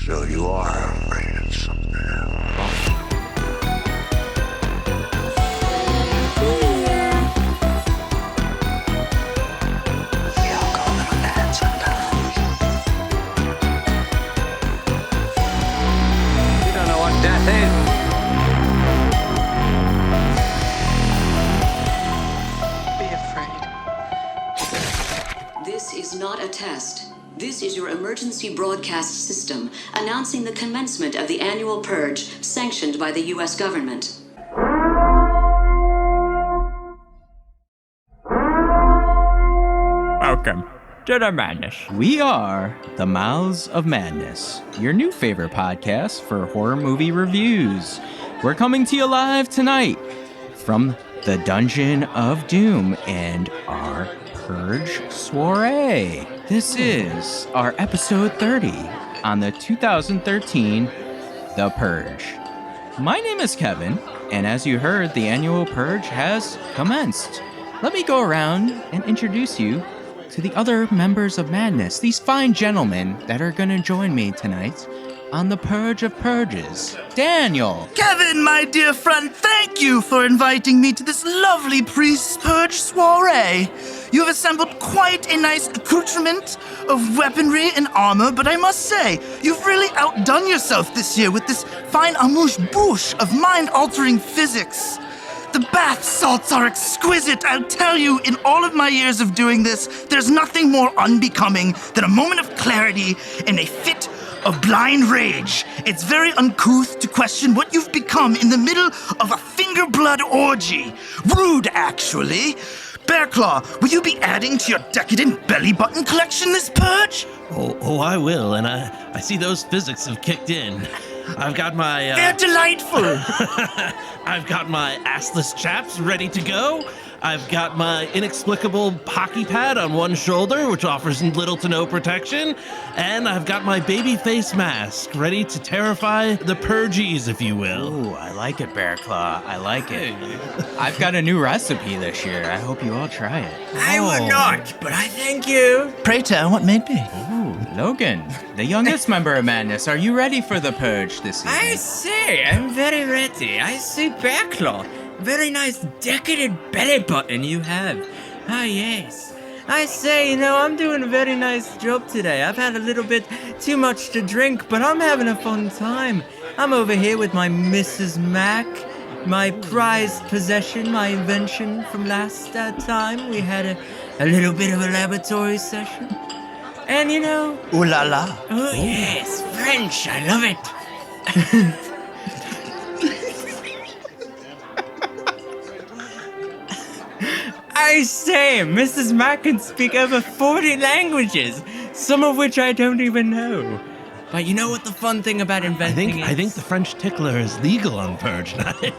So you are afraid of something. You'll go a little mad sometimes. You don't know what death is. This is not a test. This is your emergency broadcast system announcing the commencement of the annual Purge sanctioned by the U.S. government. Welcome to the madness. We are the Mouths of Madness, your new favorite podcast for horror movie reviews. We're coming to you live tonight from the Dungeon of Doom and our Purge soiree. This is our episode 30 on the 2013 The Purge. My name is Kevin, and as you heard, the annual Purge has commenced. Let me go around and introduce you to the other members of Madness, these fine gentlemen that are going to join me tonight on the Purge of Purges. Daniel! Kevin, my dear friend, thank you for inviting me to this lovely pre-Purge soiree. You have assembled quite a nice accoutrement of weaponry and armor, but I must say, you've really outdone yourself this year with this fine amuse-bouche of mind-altering physics. The bath salts are exquisite, I'll tell you. In all of my years of doing this, there's nothing more unbecoming than a moment of clarity in a fit of blind rage. It's very uncouth to question what you've become in the middle of a finger blood orgy. Rude, actually. Bearclaw, will you be adding to your decadent belly button collection this Purge? Oh, I will, and I see those physics have kicked in. I've got my... They're delightful! I've got my assless chaps ready to go. I've got my inexplicable hockey pad on one shoulder, which offers little to no protection. And I've got my baby face mask ready to terrify the purgies, if you will. Ooh, I like it, Bearclaw. I like it. I've got a new recipe this year. I hope you all try it. I would not, but I thank you. Pray tell, what may be? Ooh, Logan, the youngest member of Madness. Are you ready for the Purge this evening? I say, I'm very ready. I see Bearclaw. Very nice decadent belly button you have. Ah, yes. I say, I'm doing a very nice job today. I've had a little bit too much to drink, but I'm having a fun time. I'm over here with my Mrs. Mac, my prized possession, my invention from last time. We had a little bit of a laboratory session. And Ooh la la. Oh, yes, French. I love it. I say, Mrs. Mack can speak over 40 languages, some of which I don't even know. But you know what the fun thing about inventing is? I think the French tickler is legal on Purge night.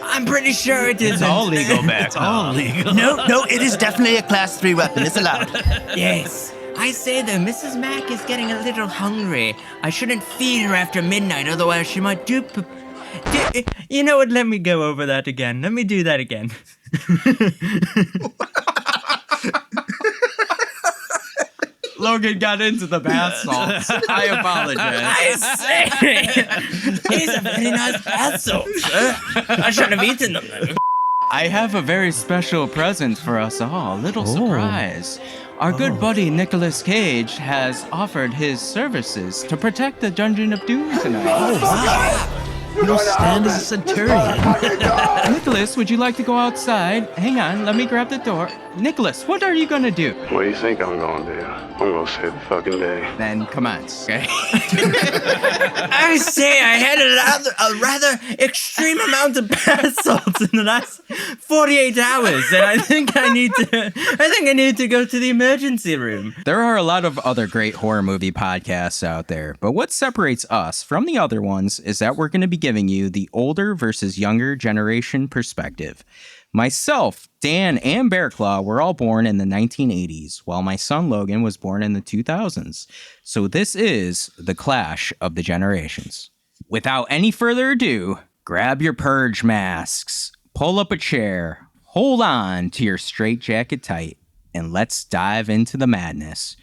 I'm pretty sure it is. It's all legal, Bearclaw. It's all legal. No, it is definitely a class 3 weapon. It's allowed. Yes. I say though, Mrs. Mack is getting a little hungry. I shouldn't feed her after midnight, otherwise she might You know what? Let me go over that again. Let me do that again. Logan got into the bath salts. I apologize. I say, these are very nice bath salts, sir. I should have eaten them though. I have a very special present for us all. A little surprise. Our good buddy Nicolas Cage has offered his services to protect the Dungeon of Doom tonight. Oh, wow. You'll stand as a centurion. Nicholas, would you like to go outside? Hang on, let me grab the door. Nicholas, what are you gonna do? What do you think I'm gonna do? I'm gonna save the fucking day. Then come on, okay? I say, I had a rather extreme amount of bath salts in the last 48 hours, and I think I need to go to the emergency room. There are a lot of other great horror movie podcasts out there, but what separates us from the other ones is that we're going to be giving you the older versus younger generation perspective. Myself, Dan, and Bearclaw were all born in the 1980s, while my son Logan was born in the 2000s. So this is the clash of the generations. Without any further ado, grab your Purge masks, pull up a chair, hold on to your straitjacket tight, and let's dive into the madness.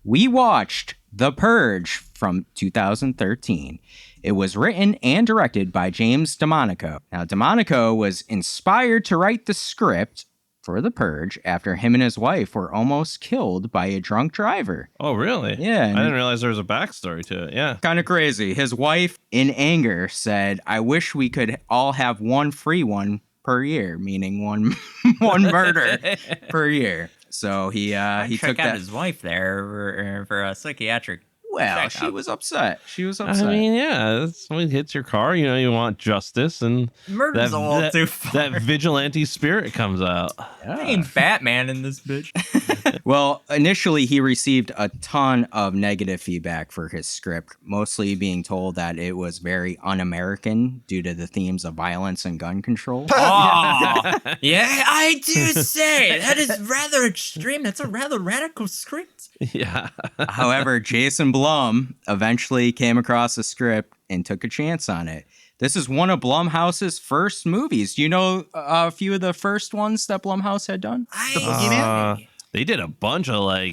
We watched The Purge from 2013. It was written and directed by James DeMonaco. Now, DeMonaco was inspired to write the script for The Purge after him and his wife were almost killed by a drunk driver. Oh, really? Yeah. I didn't realize there was a backstory to it. Yeah. Kind of crazy. His wife, in anger, said, "I wish we could all have one free one per year," meaning one murder per year. So he Check took out that. his wife there for a psychiatric. Well, check she out. was upset. I mean, yeah, somebody hits your car, you want justice, and Murder's a little too far. that vigilante spirit comes out. I ain't Batman in this bitch. Well, initially he received a ton of negative feedback for his script, mostly being told that it was very un-American due to the themes of violence and gun control. Oh, yeah, I do say that is rather extreme. That's a rather radical script. Yeah. However, Jason Blum eventually came across the script and took a chance on it. This is one of Blumhouse's first movies. Do you know a few of the first ones that Blumhouse had done? They did a bunch of a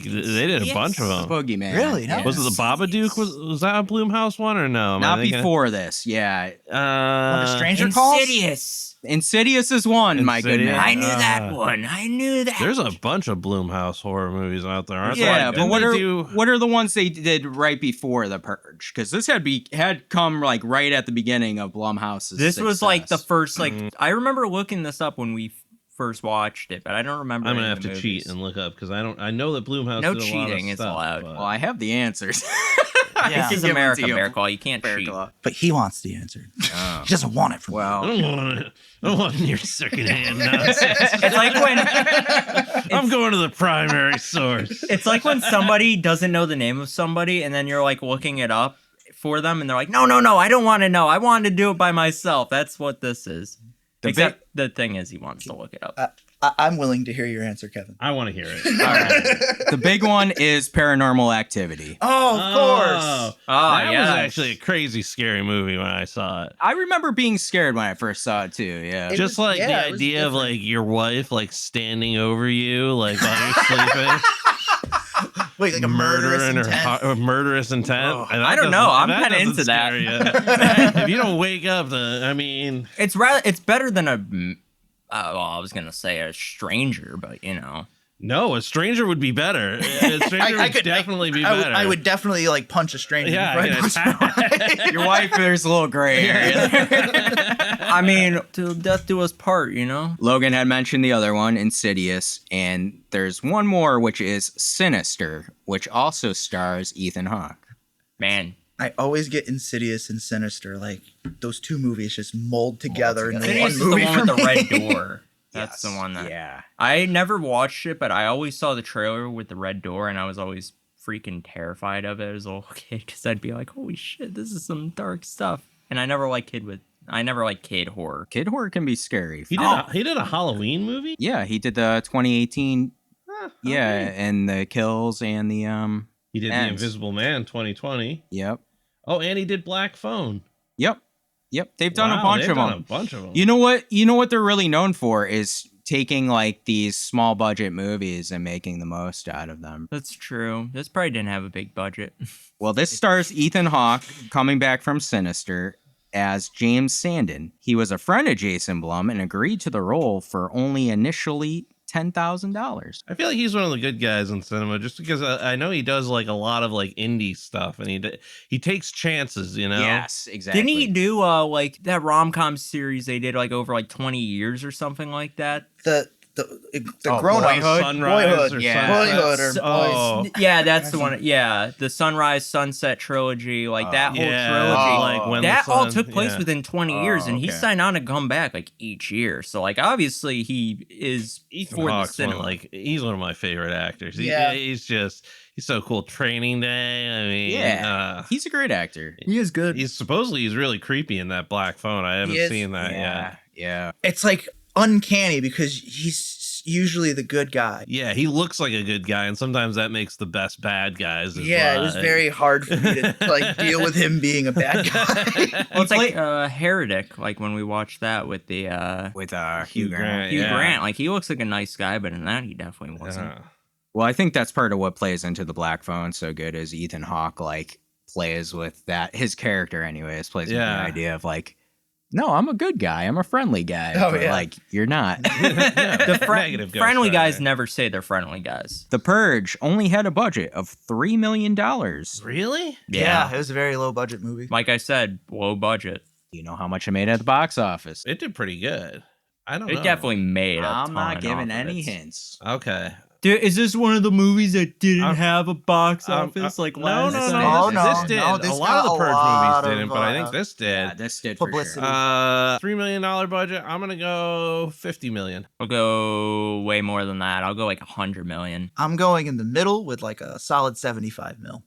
bunch of them. Boogeyman. Really? No. Was it the Babadook? Was that a Blumhouse one or no? Not before this, yeah. When a stranger calls? Insidious. Insidious is one, my good Insidious. man. I knew that one. I knew that. There's a bunch of Blumhouse horror movies out there, aren't Yeah, there? but what are the ones they did right before The Purge? Because this had come like right at the beginning of Blumhouse's This was like the success. first, I remember looking this up when we first watched it, but I don't remember. I'm gonna any have of to the cheat movies. and look up because I know that Blumhouse No did a lot of cheating is stuff, allowed. but- Well, I have the answers. This is America, Bearclaw. You can't cheat. But he wants the answer. He doesn't want it from Well, I don't want it. I don't want your secondhand nonsense. It's like when I'm going to the primary source. it's like when somebody doesn't know the name of somebody, and then you're like looking it up for them, and they're like, "No, I don't want to know. I want to do it by myself." That's what this is. Except the thing is, he wants to look it up. I'm willing to hear your answer, Kevin. I want to hear it. all right. The big one is Paranormal Activity. Oh, of course. That was yes. actually a crazy, scary movie when I saw it. I remember being scared when I first saw it too. Yeah. It Just was- like yeah, the it was idea of different. like your wife like standing over you like while you're sleeping. Wait, like a murderous intent? or murderous intent. And I don't that know. doesn't- I'm kinda doesn't into that. scare you. If you don't wake up, I mean, It's better than a. Well, I was gonna say a stranger, but no, a stranger would be better. A stranger would definitely be better. I would definitely like punch a stranger. Yeah, before I punch my wife. Your wife, there's a little gray area. I mean, till death do us part. Logan had mentioned the other one, Insidious, and there's one more, which is Sinister, which also stars Ethan Hawke. Man, I always get Insidious and Sinister. Like those two movies just mold together in the Insidious one is the movie one for with the me. red door. That's the one that. Yeah. I never watched it, but I always saw the trailer with the red door, and I was always freaking terrified of it as a little kid because I'd be like, "Holy shit, this is some dark stuff." And I never liked kid horror. Kid horror can be scary. he did a Halloween movie. Yeah, he did the 2018. Yeah, and the kills and the He did Ends. The Invisible Man 2020. Yep. Oh, and he did Black Phone. Yep. They've done Wow, a bunch they've of done them. A bunch of them. You know what they're really known for is taking like these small budget movies and making the most out of them. That's true. This probably didn't have a big budget. Well, this stars Ethan Hawke coming back from Sinister as James Sandin. He was a friend of Jason Blum and agreed to the role for only initially $10,000. I feel like he's one of the good guys in cinema, just because I know he does like a lot of like indie stuff, and he takes chances, Yes, exactly. Didn't he do like that rom-com series they did like over like 20 years or something like that? The grown up Sunrise or yeah. Sunset. Boyhood or Oh. Yeah, that's the one. Yeah, the Sunrise Sunset trilogy, like that whole Yeah, trilogy. like When the That all Sun- took place yeah. within 20 years, and he okay. signed on to come back like each year. So like obviously he is Ethan for the Hawke's cinema. he's one of my favorite actors. Yeah. He's so cool. Training Day. I mean, Yeah. He's a great actor. He is good. he's really creepy in that Black Phone. I haven't He is. seen that yet. Yeah. It's like uncanny because he's usually the good guy. Yeah, he looks like a good guy, and sometimes that makes the best bad guys. Yeah, it was very hard for me to like deal with him being a bad guy. Well, it's like Heretic, like when we watched that with the With Hugh Grant. Hugh yeah. Grant. Like he looks like a nice guy, but in that he definitely wasn't. Yeah. Well, I think that's part of what plays into the Black Phone so good is Ethan Hawke like plays with that. His character, anyways, plays with the Yeah. idea of like, no, I'm a good guy. I'm a friendly guy. Oh, but yeah. like, you're not. Negative Ghost friendly Rider. guys never say they're friendly guys. The Purge only had a budget of $3 million. Really? Yeah, it was a very low budget movie. Like I said, low budget. You know how much it made at the box office? It did pretty good. I don't know. It definitely made a I'm ton not giving off of any it. hints. Okay. Dude, is this one of the movies that didn't Um, have a box Um, office like no, last no, time? no. Oh, This no, did. no, this a lot of the got a Purge lot movies didn't, of, but I think this did. Yeah, this did for Publicity. sure. $3 million budget. I'm gonna go $50 million. I'll go way more than that. I'll go like 100 million. I'm going in the middle with like a solid 75 mil.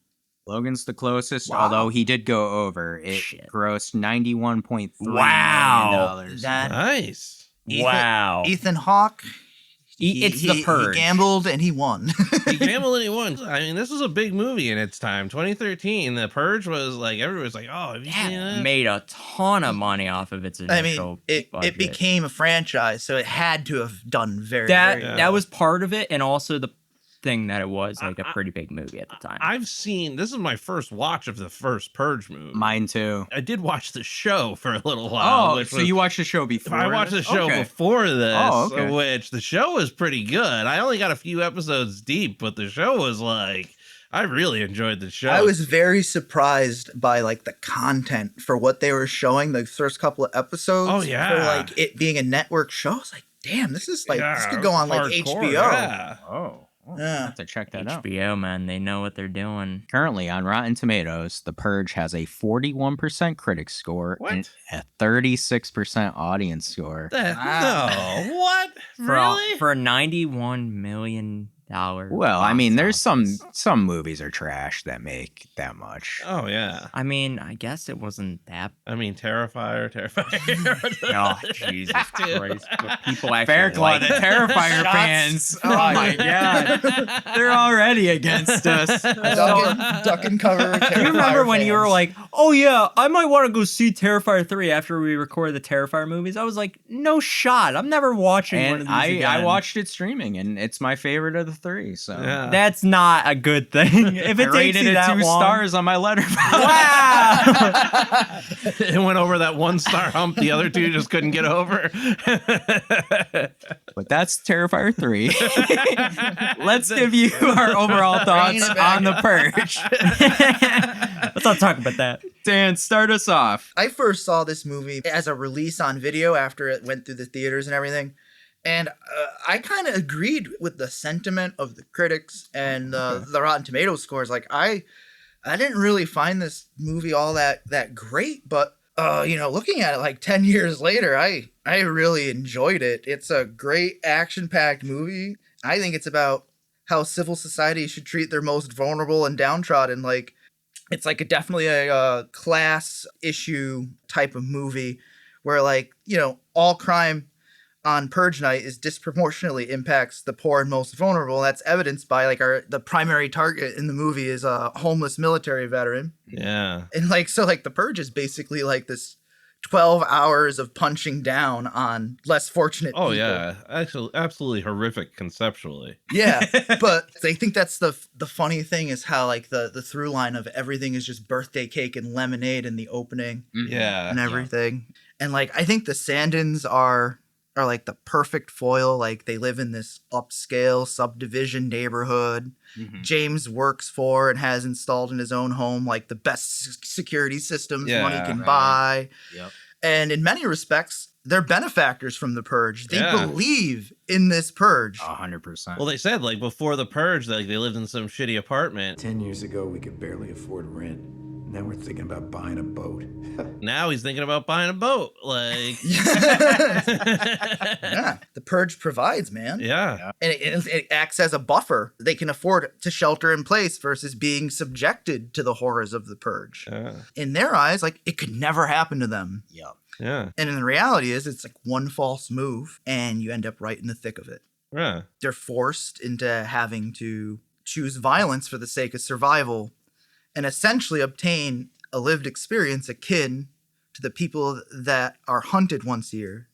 Logan's the closest, Wow. although he did go over. It Shit. grossed $91.3 Wow. million. That Nice. Wow. Ethan Hawke. It's The Purge. He gambled and he won. He gambled and he won. I mean, this was a big movie in its time. 2013, The Purge was like, everyone was like, oh, have you seen That it? made a ton of money off of its I initial mean, it budget. became a franchise, so it had to have done very, that very that was part of it, and also the thing that it was like a pretty big movie at the time. I've seen, this is my first watch of the first Purge movie. Mine too. I did watch the show for a little while. Oh, which so was- you watched the show before? I watched the this? show Okay. before this, Oh, okay. which the show was pretty good. I only got a few episodes deep, but the show was like, I really enjoyed the show. I was very surprised by like the content for what they were showing the first couple of episodes. Oh, yeah. For like it being a network show. I was like, damn, this is like this Yeah, could go on like hardcore, HBO. Yeah. Oh, I'll Yeah. have to check that out. HBO, man, they know what they're doing. Currently on Rotten Tomatoes, The Purge has a 41% critic score and What? a 36% audience score. No, what? For Really? a, for a $91 million. Well, I mean, there's some movies are trash that make that much. Oh yeah. I mean, I guess it wasn't that. I mean, Terrifier. Oh, Jesus Christ! But people actually Bearclaw, like the Terrifier Shots fans. Oh my god, they're already against us. Duck and cover. Do you remember when you were like, "Oh yeah, I might want to go see Terrifier 3 after we record the Terrifier movies"? I was like, "No shot! I'm never watching one of And these I again." watched it streaming, and it's my favorite of the three. So Yeah. That's not a good thing. If I it takes rated you it that 2 long, stars on my letterbox. wow. It went over that 1-star hump. The other two just couldn't get over. But that's Terrifier 3. Let's give you our overall thoughts it back on The Purge. Let's not talk about that. Dan, start us off. I first saw this movie as a release on video after it went through the theaters and everything. And I kind of agreed with the sentiment of the critics and the Rotten Tomatoes scores. Like, I didn't really find this movie all that great, but looking at it like 10 years later, I really enjoyed it. It's a great action-packed movie. I think it's about how civil society should treat their most vulnerable and downtrodden. Like, it's like definitely a class issue type of movie where, like, all crime on Purge night is disproportionately impacts the poor and most vulnerable. That's evidenced by like the primary target in the movie is a homeless military veteran. Yeah. And like, so like the Purge is basically like this 12 hours of punching down on less fortunate Oh people. yeah. Actually, absolutely horrific conceptually. Yeah. But I think that's the funny thing is how like the through line of everything is just birthday cake and lemonade in the opening Yeah. and everything. And like, I think the Sandins are like the perfect foil. Like, they live in this upscale subdivision neighborhood. James works for and has installed in his own home like the best security systems money can buy. Yep. And in many respects, they're benefactors from the Purge. They Yeah. believe in this Purge. 100%. Well, they said like before the Purge, like they lived in some shitty apartment. 10 years ago, we could barely afford rent. Now we're thinking about buying a boat. Now he's thinking about buying a boat. Like, Yeah, the Purge provides, man. yeah. And it acts as a buffer. They can afford to shelter in place versus being subjected to the horrors of the Purge. Yeah. In their eyes, like, it could never happen to them. Yep. Yeah. And in the reality is, it's like one false move and you end up right in the thick of it. Yeah. They're forced into having to choose violence for the sake of survival and essentially obtain a lived experience akin to the people that are hunted once a year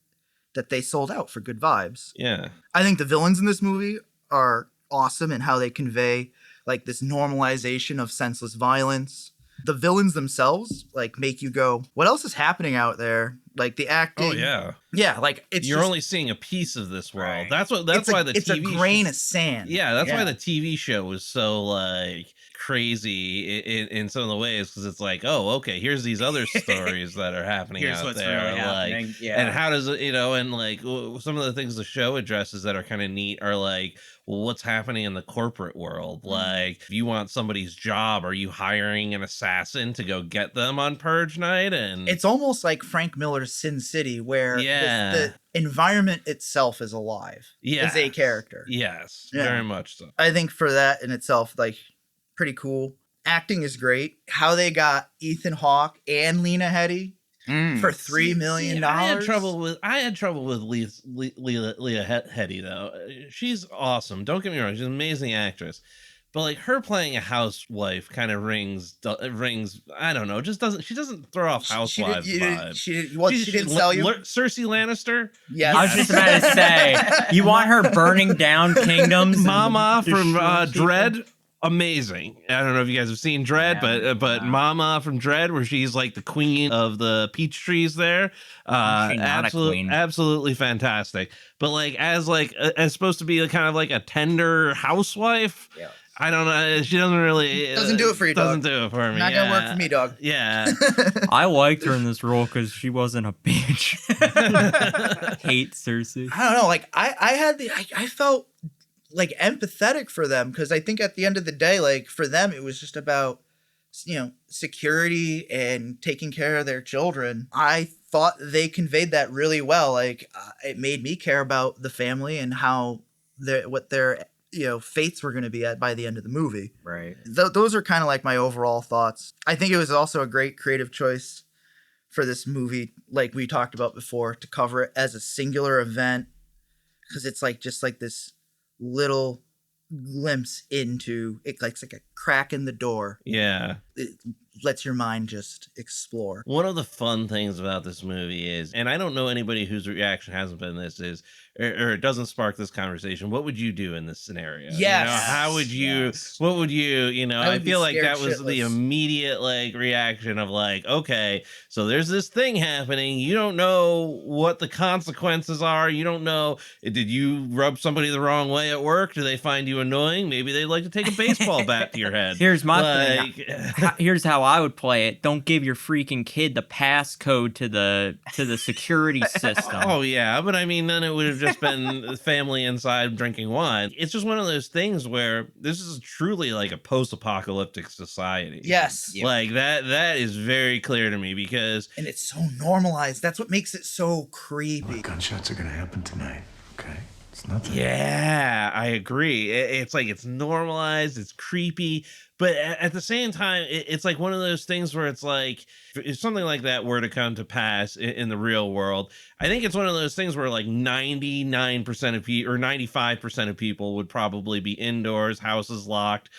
that they sold out for good vibes. Yeah. I think the villains in this movie are awesome in how they convey like this normalization of senseless violence. The villains themselves like make you go, what else is happening out there? Like the acting. Oh yeah. Yeah, like it's You're just, only seeing a piece of this world. Right. That's why the it's a TV grain of sand. Yeah, that's why the TV show was so like crazy in some of the ways, because it's like, oh, okay, here's these other stories that are happening Here's out what's there, really like, happening. Yeah. and how does it, and like some of the things the show addresses that are kind of neat are like, well, what's happening in the corporate world? Like, if you want somebody's job, are you hiring an assassin to go get them on Purge night? And It's almost like Frank Miller's Sin City, where the environment itself is alive. Is a character. Yes, Yeah. very much so. I think for that in itself, like, pretty cool. Acting is great. How they got Ethan Hawke and Lena Headey for $3 million. I had trouble with Leah Headey though. She's awesome. Don't get me wrong. She's an amazing actress. But like her playing a housewife kind of rings. I don't know. Just doesn't. She doesn't throw off housewives vibes. She didn't sell you. Cersei Lannister. Yes. I was just about to say, you want her burning down kingdoms? Mama from Dread. Amazing. I don't know if you guys have seen Dread, but Mama from Dread, where she's like the queen of the peach trees there. Absolutely fantastic. But like as supposed to be kind of like a tender housewife. Yeah. I don't know. She doesn't really doesn't do it for you, dog. Doesn't do it for me. Not gonna work for me, dog. Yeah. I liked her in this role because she wasn't a bitch. Hate Cersei. I don't know. Like I felt like empathetic for them, because I think at the end of the day, like for them, it was just about, security and taking care of their children. I thought they conveyed that really well. Like it made me care about the family and how what their fates were going to be at by the end of the movie. Right. Those are kind of like my overall thoughts. I think it was also a great creative choice for this movie, like we talked about before, to cover it as a singular event, because it's like just like this little glimpse into it, like it's like a crack in the door. Yeah. It lets your mind just explore. One of the fun things about this movie is, and I don't know anybody whose reaction hasn't been this, is, or it doesn't spark this conversation, what would you do in this scenario? Yes. How would you, what would you, I would be feel like that scared was the shitless. immediate like reaction of like, okay, so there's this thing happening. You don't know what the consequences are. You don't know, did you rub somebody the wrong way at work? Do they find you annoying? Maybe they'd like to take a baseball bat to your head. Here's my thing. Here's how I would play it. Don't give your freaking kid the passcode to the security system. Oh yeah, but I mean, then it would have just been family inside drinking wine. It's just one of those things where this is truly like a post-apocalyptic society. Yes. Like that is very clear to me, because And it's so normalized. That's what makes it so creepy. Gunshots are gonna happen tonight, okay? It's nothing. yeah, I agree. It's like it's normalized, it's creepy, but at the same time, it's like one of those things where it's like, if something like that were to come to pass in the real world, I think it's one of those things where like 99% of people or 95% of people would probably be indoors, houses locked,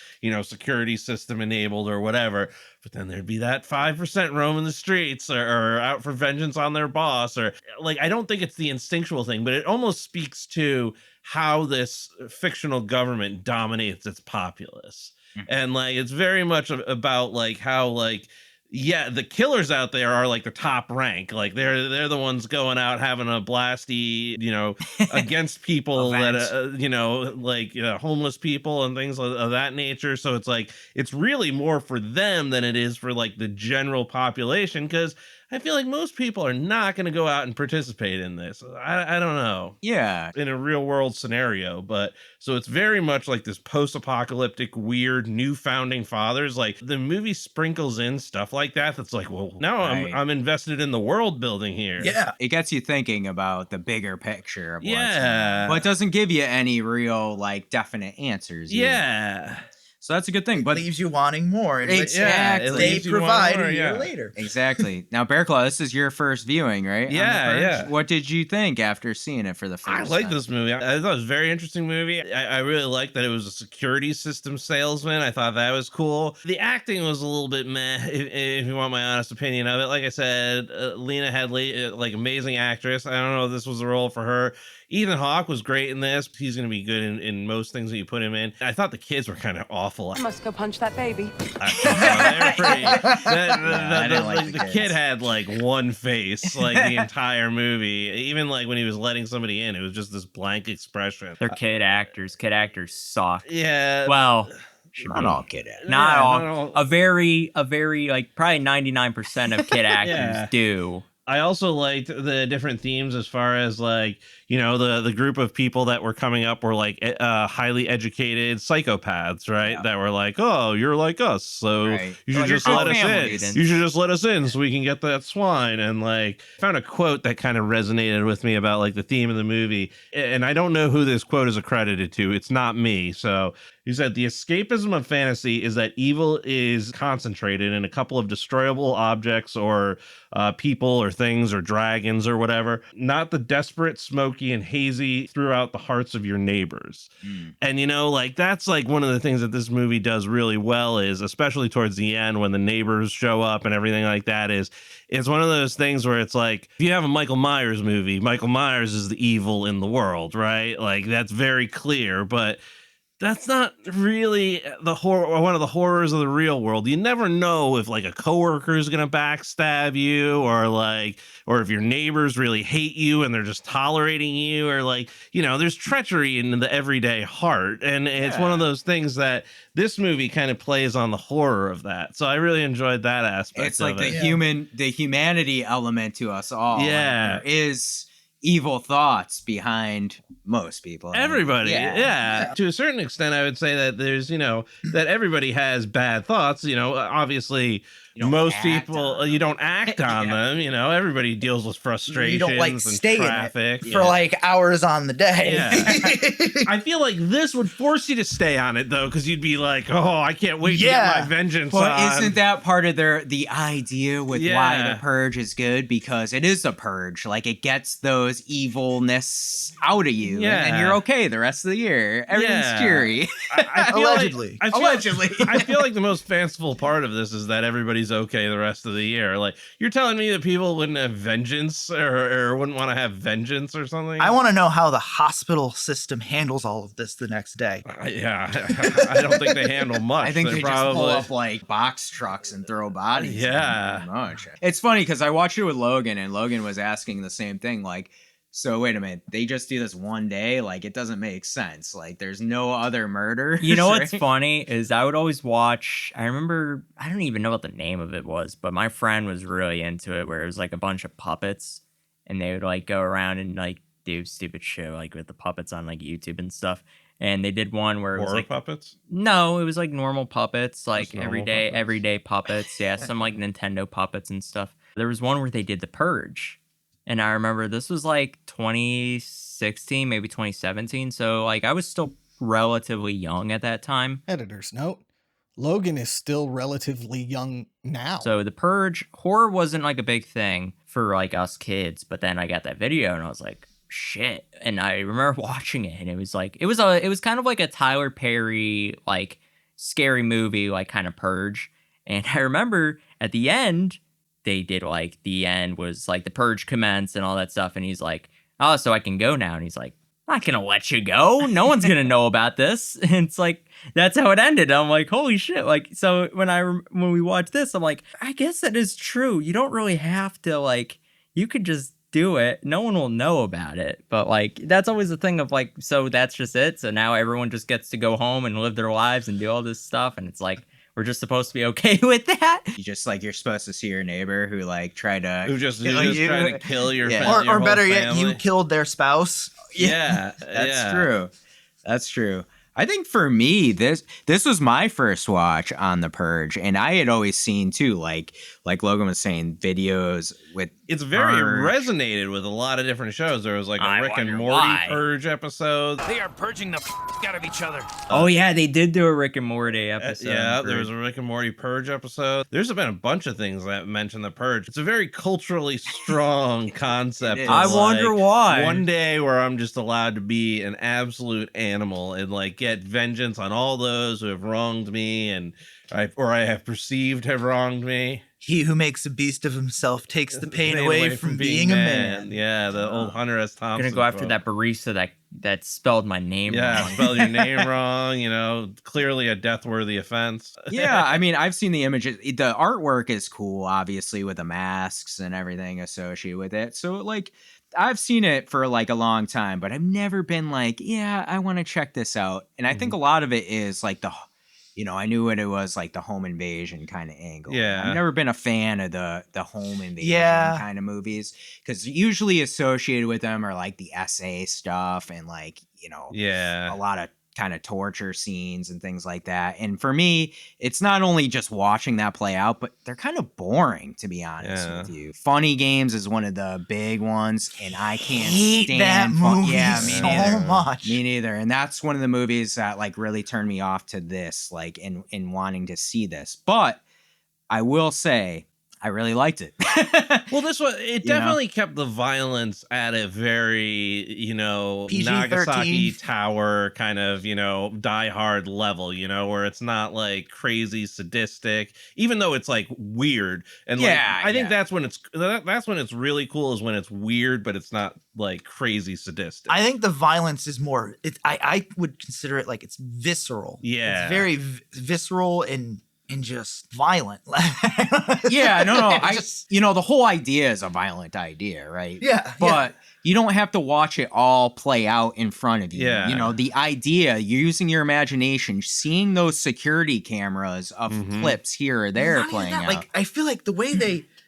security system enabled or whatever. But then there'd be that 5% roaming the streets or out for vengeance on their boss, or like, I don't think it's the instinctual thing, but it almost speaks to how this fictional government dominates its populace. And like, it's very much about like how like, yeah, the killers out there are like the top rank. Like they're the ones going out having a blasty, against people that, homeless people and things of that nature. So it's like, it's really more for them than it is for like the general population, because I feel like most people are not going to go out and participate in this. I don't know. Yeah. In a real world scenario, but so it's very much like this post-apocalyptic, weird, new founding fathers. Like the movie sprinkles in stuff like that. That's like, well, now I'm invested in the world building here. Yeah. It gets you thinking about the bigger picture of what's Yeah. but it doesn't give you any real like definite answers either. Yeah. So that's a good thing. But leaves you wanting more. And Exactly. they leaves you provide wanting more, a year yeah. later. Exactly. Now, Bearclaw, this is your first viewing, right? on Yeah, The Purge? yeah. What did you think after seeing it for the first I time? like this movie. I thought it was a very interesting movie. I really liked that it was a security system salesman. I thought that was cool. The acting was a little bit meh, if you want my honest opinion of it. Like I said, Lena Headey, like amazing actress. I don't know if this was a role for her. Ethan Hawke was great in this. He's going to be good in most things that you put him in. I thought the kids were kind of awful. I must go punch that baby. They're pretty. I didn't like The the kid kids. had like one face, like the entire movie. Even like when he was letting somebody in, it was just this blank expression. They're kid actors. Kid actors suck. Yeah. Well, Not all kid actors. not Yeah, all. not all. A very like probably 99% of kid actors Yeah. do. I also liked the different themes as far as like, you know, the group of people that were coming up were like highly educated psychopaths, right? Yeah. That were like, oh, you're like us, so Right. you should Like just our let us families. in. You should just let us in so we can get that swine. And like, I found a quote that kind of resonated with me about like the theme of the movie. And I don't know who this quote is accredited to. It's not me. So he said, the escapism of fantasy is that evil is concentrated in a couple of destroyable objects or people or things or dragons or whatever, not the desperate, smoky, and hazy throughout the hearts of your neighbors. And, you know, like that's like one of the things that this movie does really well is, especially towards the end when the neighbors show up and everything like that, is it's one of those things where it's like, if you have a Michael Myers movie, Michael Myers is the evil in the world, right? Like that's very clear, but that's not really the horror or one of the horrors of the real world. You never know if like a coworker is going to backstab you or if your neighbors really hate you and they're just tolerating you, or like, you know, there's treachery in the everyday heart. And it's one of those things that this movie kind of plays on the horror of that. So I really enjoyed that aspect. It's like of the humanity element to us all. Yeah. Like, there is evil thoughts behind most people. Everybody, yeah. To a certain extent, I would say that there's, you know, that everybody has bad thoughts. You know, obviously, most people, you don't act on them. You know, everybody deals with frustrations You don't like and stay traffic. in it for like hours on the day. Yeah. I feel like this would force you to stay on it though, because you'd be like, "Oh, I can't wait to get my vengeance But on." isn't that part of the idea with why the purge is good? Because it is a purge. Like it gets those evilness out of you, and you're okay the rest of the year. Everything's cheery. I feel Allegedly. I feel like the most fanciful part of this is that everybody's okay the rest of the year. Like you're telling me that people wouldn't have vengeance or wouldn't want to have vengeance or something. I want to know how the hospital system handles all of this the next day. Yeah, I don't think they handle much. I think They're they just pull up like box trucks and throw bodies. Yeah. in, pretty much. It's funny because I watched it with Logan, and Logan was asking the same thing. Like, so wait a minute, they just do this one day? Like, it doesn't make sense. Like, there's no other murder. You know what's funny is I would always watch. I remember, I don't even know what the name of it was, but my friend was really into it, where it was like a bunch of puppets, and they would like go around and like do stupid shit like with the puppets on like YouTube and stuff. And they did one where it was horror like puppets. No, it was like normal puppets, like normal puppets? everyday puppets. Yeah, some like Nintendo puppets and stuff. There was one where they did the Purge. And I remember this was like 2016, maybe 2017. So like I was still relatively young at that time. Editor's note: Logan is still relatively young now. So the Purge, horror wasn't like a big thing for like us kids. But then I got that video and I was like, shit. And I remember watching it and it was like, it was kind of like a Tyler Perry, like scary movie, like kind of Purge. And I remember at the end, they did like the end was like the Purge commenced and all that stuff. And he's like, oh, so I can go now. And he's like, I'm not going to let you go. No one's going to know about this. And it's like, that's how it ended. I'm like, holy shit. Like, so when we watch this, I'm like, I guess that is true. You don't really have to like, you could just do it. No one will know about it. But like, that's always the thing of like, so that's just it. So now everyone just gets to go home and live their lives and do all this stuff. And it's like, we're just supposed to be okay with that. You just like, you're supposed to see your neighbor who like tried to Who just trying to kill your Yeah. family, Or better yet, you killed their spouse. Yeah, That's true. That's true. I think for me, this was my first watch on The Purge, and I had always seen too, like Logan was saying, videos with. It's very Purge. resonated with a lot of different shows. There was like a I Rick and wonder Morty why. Purge episode. They are purging the out of each other. Oh yeah, they did do a Rick and Morty episode. Yeah, there was a Rick and Morty Purge episode. There's been a bunch of things that mention the Purge. It's a very culturally strong concept. It is. of, I wonder like, why. One day where I'm just allowed to be an absolute animal and like get vengeance on all those who have wronged me and I have perceived have wronged me. He who makes a beast of himself takes the pain away from being a man. Yeah, the old Hunter S. Thompson. I'm gonna go after quote. that barista that spelled my name Yeah, wrong. spelled your name wrong. Clearly a death-worthy offense. Yeah, I mean, I've seen the images. The artwork is cool, obviously, with the masks and everything associated with it. So, like, I've seen it for like a long time, but I've never been like, yeah, I want to check this out. And I think a lot of it is like I knew what it was, like the home invasion kind of angle. Yeah. I've never been a fan of the home invasion kind of movies because usually associated with them are like the SA stuff and like, a lot of kind of torture scenes and things like that. And for me, it's not only just watching that play out, but they're kind of boring, to be honest with you. Funny Games is one of the big ones, and I can't stand that movie me much. Me neither. And that's one of the movies that like really turned me off to this, like in wanting to see this. But I will say I really liked it. Well, this one, it definitely kept the violence at a very, PG-13. Nagasaki Tower kind of, Die Hard level, where it's not like crazy sadistic, even though it's like weird. And I think that's when it's really cool is when it's weird, but it's not like crazy sadistic. I think the violence is more, I would consider it like it's visceral. Yeah. It's very visceral and just violent. Yeah, no. The whole idea is a violent idea, right? Yeah. But you don't have to watch it all play out in front of you. Yeah. The idea, you're using your imagination, seeing those security cameras of clips here or there playing out. Like, I feel like the way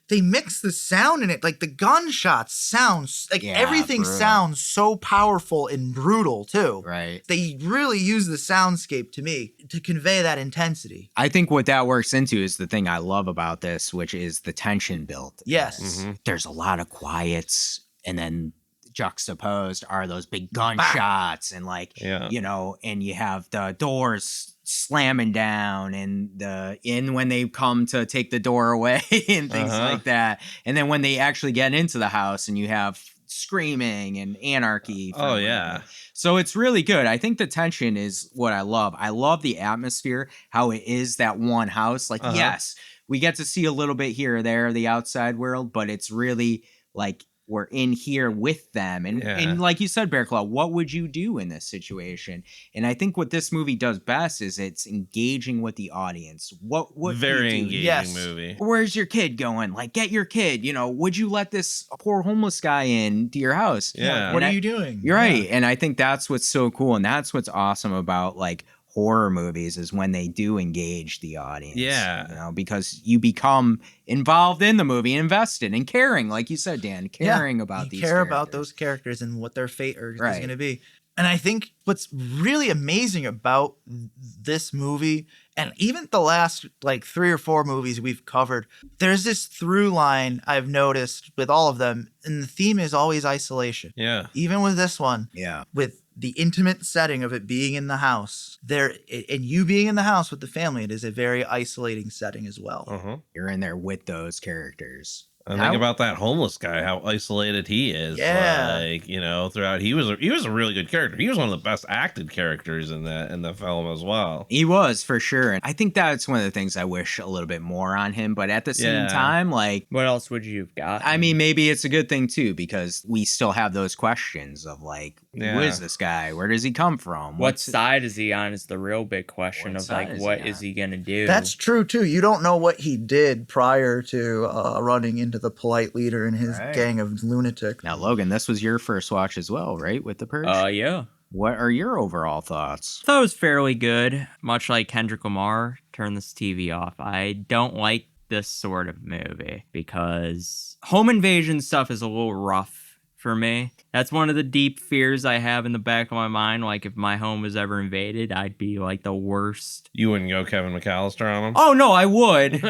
they mix the sound in it, like the gunshots sounds like everything brutal. sounds so powerful and brutal too. Right. They really use the soundscape to me to convey that intensity. I think what that works into is the thing I love about this, which is the tension built. Yes. There's a lot of quiets, and then juxtaposed are those big gunshots and like, and you have the doors slamming down and when they come to take the door away and things like that. And then when they actually get into the house and you have screaming and anarchy. Oh, yeah. So it's really good. I think the tension is what I love. I love the atmosphere, how it is that one house. Like, yes, we get to see a little bit here or there, the outside world, but it's really like we're in here with them. And like you said, Bearclaw, what would you do in this situation? And I think what this movie does best is it's engaging with the audience. What very you do? engaging movie. Where's your kid going? Like, get your kid. Would you let this poor homeless guy in to your house? Yeah. What are you doing? You're right. And I think that's what's so cool. And that's what's awesome about like horror movies is when they do engage the audience. Yeah. Because you become involved in the movie, invested and caring, like you said, Dan, caring about these care characters. about those characters and what their fate is Right. going to be. And I think what's really amazing about this movie, and even the last like 3 or 4 movies we've covered, there's this through line I've noticed with all of them, and the theme is always isolation. Yeah. Even with this one, Yeah. with the intimate setting of it being in the house, and you being in the house with the family, it is a very isolating setting as well. You're in there with those characters. And think about that homeless guy, how isolated he is. Yeah. Like, throughout he was a really good character. He was one of the best acted characters in the film as well. He was, for sure. And I think that's one of the things I wish a little bit more on him. But at the same time, like, What else would you have got? I mean, maybe it's a good thing too, because we still have those questions of like, who is this guy? Where does he come from? What side is he on is the real big question What of like, side is what he is on? he going to do? That's true too. You don't know what he did prior to running into the polite leader and his gang of lunatics. Now, Logan, this was your first watch as well, right? With The Purge? Yeah. What are your overall thoughts? Thought it was fairly good. Much like Kendrick Lamar, turn this TV off. I don't like this sort of movie because home invasion stuff is a little rough for me. That's one of the deep fears I have in the back of my mind. Like, if my home was ever invaded, I'd be like the worst. You wouldn't go Kevin McAllister on him? Oh, no, I would.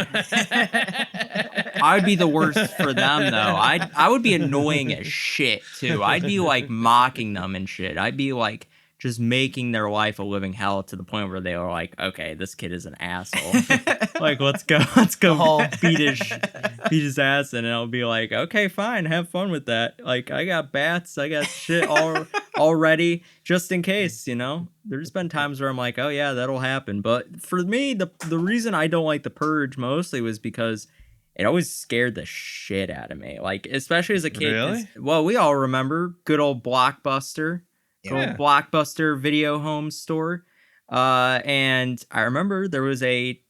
I'd be the worst for them, though. I would be annoying as shit, too. I'd be, like, mocking them and shit. I'd be, like, just making their life a living hell to the point where they were like, okay, this kid is an asshole. Like, let's go beat his ass. And I'll be like, okay, fine, have fun with that. Like, I got bats, I got shit all already, just in case, There's been times where I'm like, oh yeah, that'll happen. But for me, the reason I don't like The Purge mostly was because it always scared the shit out of me. Like, especially as a kid. Really? Well, we all remember good old Blockbuster. Good old Blockbuster video home store. And I remember there was a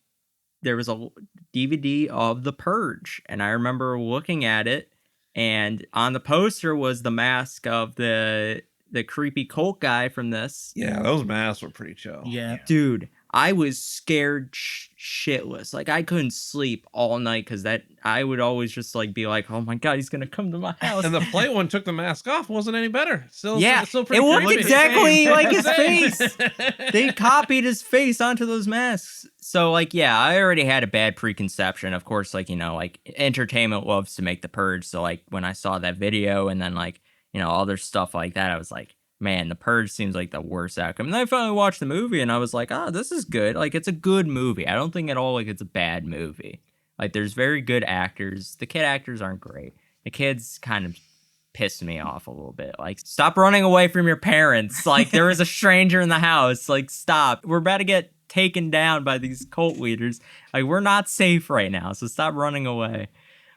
DVD of The Purge, and I remember looking at it, and on the poster was the mask of the creepy cult guy from this. Yeah, those masks were pretty chill. Yeah. Dude, I was scared shitless. Like, I couldn't sleep all night because I would always just like be like, oh my God, he's gonna come to my house. And the play one took the mask off, wasn't any better. Still pretty it looked creepy. exactly like his face. They copied his face onto those masks. So like, yeah, I already had a bad preconception. Of course, like, like entertainment loves to make The Purge. So like when I saw that video and then like, other stuff like that, I was like, man, The Purge seems like the worst outcome. And then I finally watched the movie and I was like, this is good. Like, it's a good movie. I don't think at all like it's a bad movie. Like, there's very good actors. The kid actors aren't great. The kids kind of pissed me off a little bit. Like, stop running away from your parents. Like, there is a stranger in the house. Like, stop. We're about to get taken down by these cult leaders. Like, we're not safe right now, so stop running away.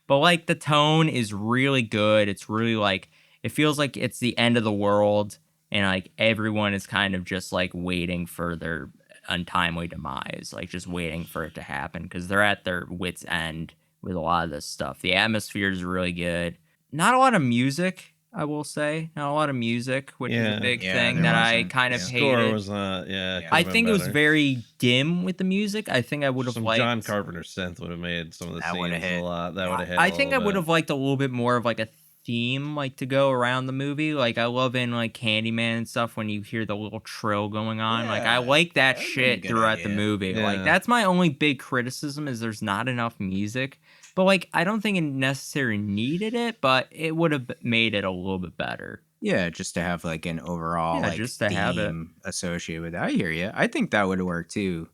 But, like, the tone is really good. It's really, like, it feels like it's the end of the world, and, like, everyone is kind of just, like, waiting for their untimely demise, like, just waiting for it to happen, because they're at their wits' end with a lot of this stuff. The atmosphere is really good. Not a lot of music, I will say. Not a lot of music, which is a big thing that I kind of hated. Score was I think it was very dim with the music. I think I would have liked John Carpenter synth would have made some of the scenes a lot. That would have hit. I think I would have liked a little bit more of like a theme, like to go around the movie. Like, I love in like Candyman and stuff when you hear the little trill going on. Like, I like that shit throughout the movie. Like, that's my only big criticism, is there's not enough music. But like, I don't think it necessarily needed it, but it would have made it a little bit better. Yeah, just to have like an overall just to have it associated with it. I hear you. I think that would work too.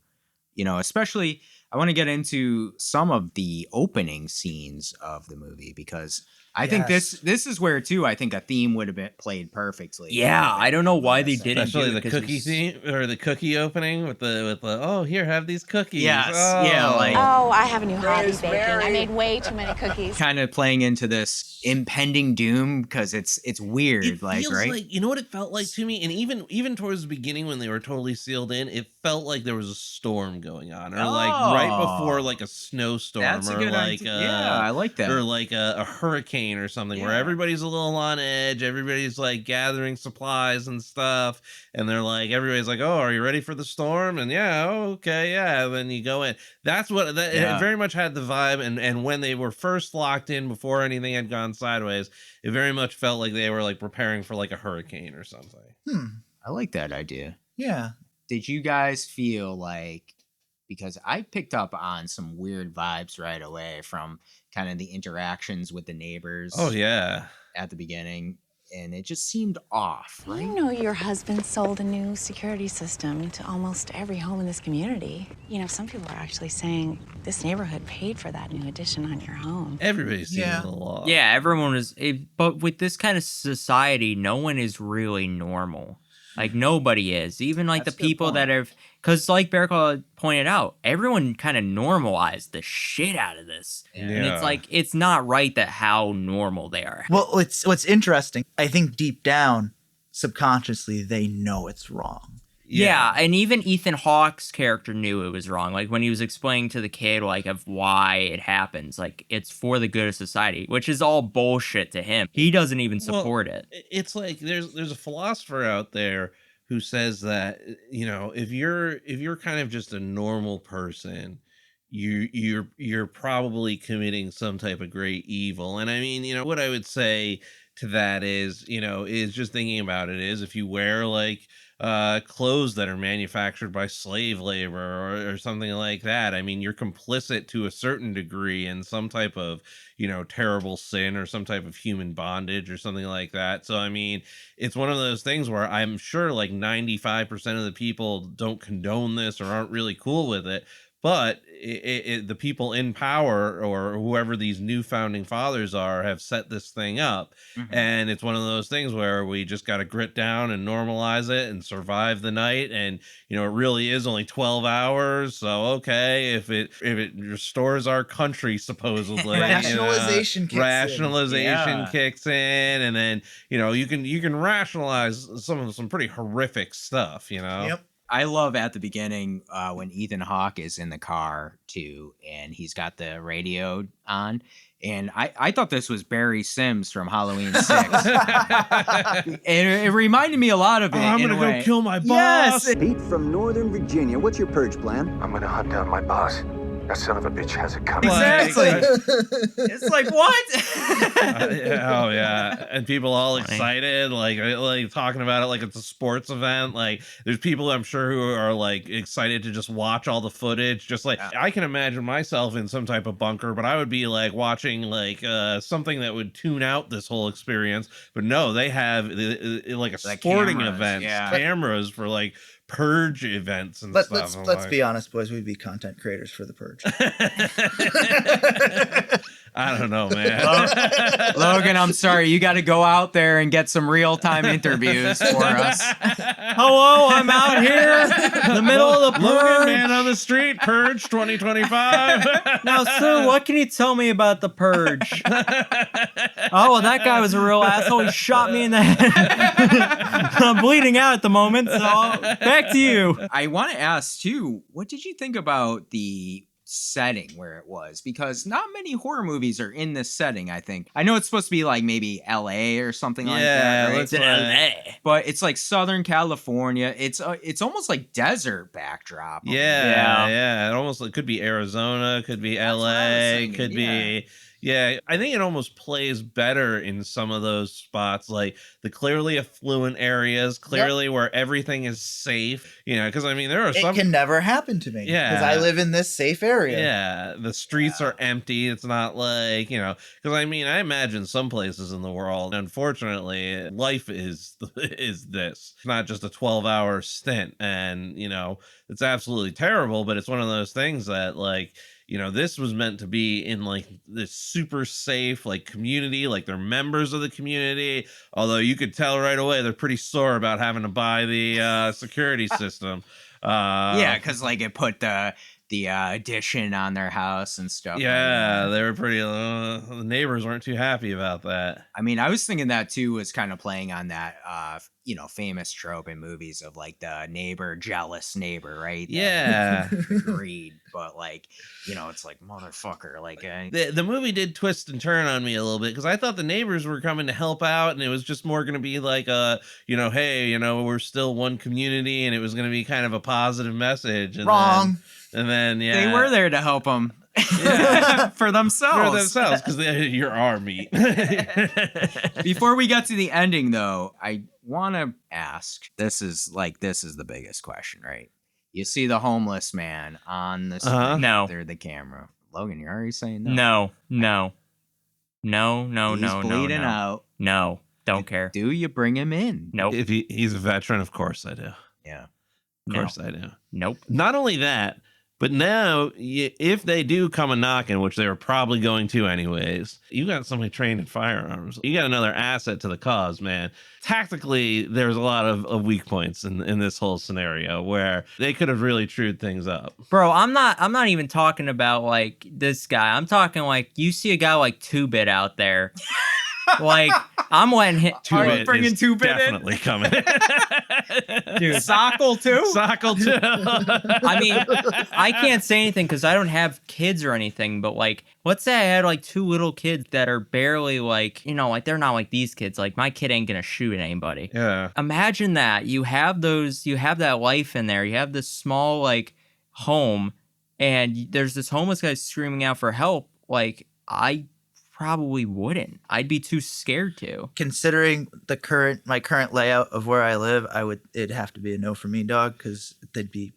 Especially I want to get into some of the opening scenes of the movie, because I think this is where too I think a theme would have been played perfectly. Yeah, I don't know why they didn't. Especially the cookie theme, or the cookie opening with the oh, here, have these cookies. Yes, I have a new hobby, baking. I made way too many cookies. Kind of playing into this impending doom, because it's weird. It like, feels right? like, you know what it felt like to me, and even towards the beginning when they were totally sealed in, it felt like there was a storm going on, or like right before like a snowstorm, That's or a good like idea. I like that, or like a hurricane or something, where everybody's a little on edge, everybody's like gathering supplies and stuff, and they're like, everybody's like, oh, are you ready for the storm? And and then you go in. That's what it very much had the vibe, and when they were first locked in before anything had gone sideways, it very much felt like they were like preparing for like a hurricane or something. I like that idea. Yeah. Did you guys feel like, because I picked up on some weird vibes right away from kind of the interactions with the neighbors. Oh yeah, at the beginning, and it just seemed off, right? You know, your husband sold a new security system to almost every home in this community. Some people are actually saying this neighborhood paid for that new addition on your home. Everybody's seen the law. Yeah, everyone is. But with this kind of society, no one is really normal. Like, nobody is. Even like the people that have, because like Bearclaw pointed out, everyone kind of normalized the shit out of this. Yeah. And it's like, it's not right that how normal they are. Well, what's interesting, I think deep down, subconsciously, they know it's wrong. Yeah, and even Ethan Hawke's character knew it was wrong. Like, when he was explaining to the kid, like, of why it happens, like, it's for the good of society, which is all bullshit to him. He doesn't even support it. It's like there's a philosopher out there who says that, if you're kind of just a normal person, you're probably committing some type of great evil. And I mean, what I would say to that is just thinking about it is, if you wear like clothes that are manufactured by slave labor or something like that. I mean, you're complicit to a certain degree in some type of, terrible sin or some type of human bondage or something like that. So, I mean, it's one of those things where I'm sure like 95% of the people don't condone this or aren't really cool with it. But the people in power or whoever these new founding fathers are have set this thing up. And it's one of those things where we just got to grit down and normalize it and survive the night. And, it really is only 12 hours. So, okay, if it restores our country, supposedly. Rationalization kicks in. And then, you can rationalize some pretty horrific stuff, Yep. I love at the beginning when Ethan Hawke is in the car too, and he's got the radio on. And I thought this was Barry Sims from Halloween 6. It reminded me a lot of it. I'm going to go kill my boss. Yes. Pete from Northern Virginia. What's your purge plan? I'm gonna hunt down my boss. That son of a bitch has it coming. Exactly. It's like, what? Oh yeah, and people all excited, like talking about it like it's a sports event. Like there's people I'm sure who are like excited to just watch all the footage. Just like I can imagine myself in some type of bunker, but I would be like watching like something that would tune out this whole experience. But no, they have like a sporting event, cameras for like Purge events and stuff. Let's be honest, boys. We'd be content creators for the Purge. I don't know, man. Logan, I'm sorry. You got to go out there and get some real-time interviews for us. Hello, I'm out here in the middle of the Purge. Logan, man on the street, Purge 2025. Now, sir, what can you tell me about the Purge? Oh, well, that guy was a real asshole. He shot me in the head. I'm bleeding out at the moment, so back to you. I want to ask, too, what did you think about the setting where it was? Because not many horror movies are in this setting, I think. I know it's supposed to be like maybe LA or something like that, right? It's LA. But it's like Southern California. It's almost like desert backdrop. Yeah. It could be Arizona, could be LA, could be... Yeah, I think it almost plays better in some of those spots, like the clearly affluent areas, clearly where everything is safe. Because I mean, there are some. It can never happen to me. Yeah, because I live in this safe area. Yeah, the streets are empty. It's not like because I mean, I imagine some places in the world, unfortunately, life is this. It's not just a 12-hour stint, and it's absolutely terrible. But it's one of those things that this was meant to be in like this super safe like community, like they're members of the community, although you could tell right away they're pretty sore about having to buy the security system. Because like it put the addition on their house and stuff. Yeah, they were pretty the neighbors weren't too happy about that. I mean, I was thinking that too was kind of playing on that famous trope in movies of like the jealous neighbor, right? Yeah. Greed, but like it's like motherfucker, like the movie did twist and turn on me a little bit, because I thought the neighbors were coming to help out, and it was just more going to be like hey, we're still one community, and it was going to be kind of a positive message. And Wrong. Then they were there to help them. For themselves, because you're our meat. Before we get to the ending, though, I want to ask, this is the biggest question, right? You see the homeless man on the screen, No. through the camera. Logan, you're already saying no. No. He's bleeding out. No, don't care. Do you bring him in? Nope. If he's a veteran, of course I do. Yeah. Of course I do. Nope. Not only that, but now, if they do come a knocking, which they were probably going to anyways, you got somebody trained in firearms. You got another asset to the cause, man. Tactically, there's a lot of weak points in this whole scenario where they could have really trued things up. Bro, I'm not even talking about like this guy. I'm talking like you see a guy like 2-Bit out there. Like, I'm letting him. 2-Bit bringing is 2-Bit definitely coming. Dude, Sockle too? Sockle too. I mean, I can't say anything because I don't have kids or anything, but like, let's say I had like 2 little kids that are barely like, like they're not like these kids. Like, my kid ain't gonna shoot at anybody. Yeah. Imagine that. You have that life in there. You have this small like home, and there's this homeless guy screaming out for help. Like, I probably wouldn't. I'd be too scared to. Considering my current layout of where I live, it'd have to be a no for me, dog, because they'd be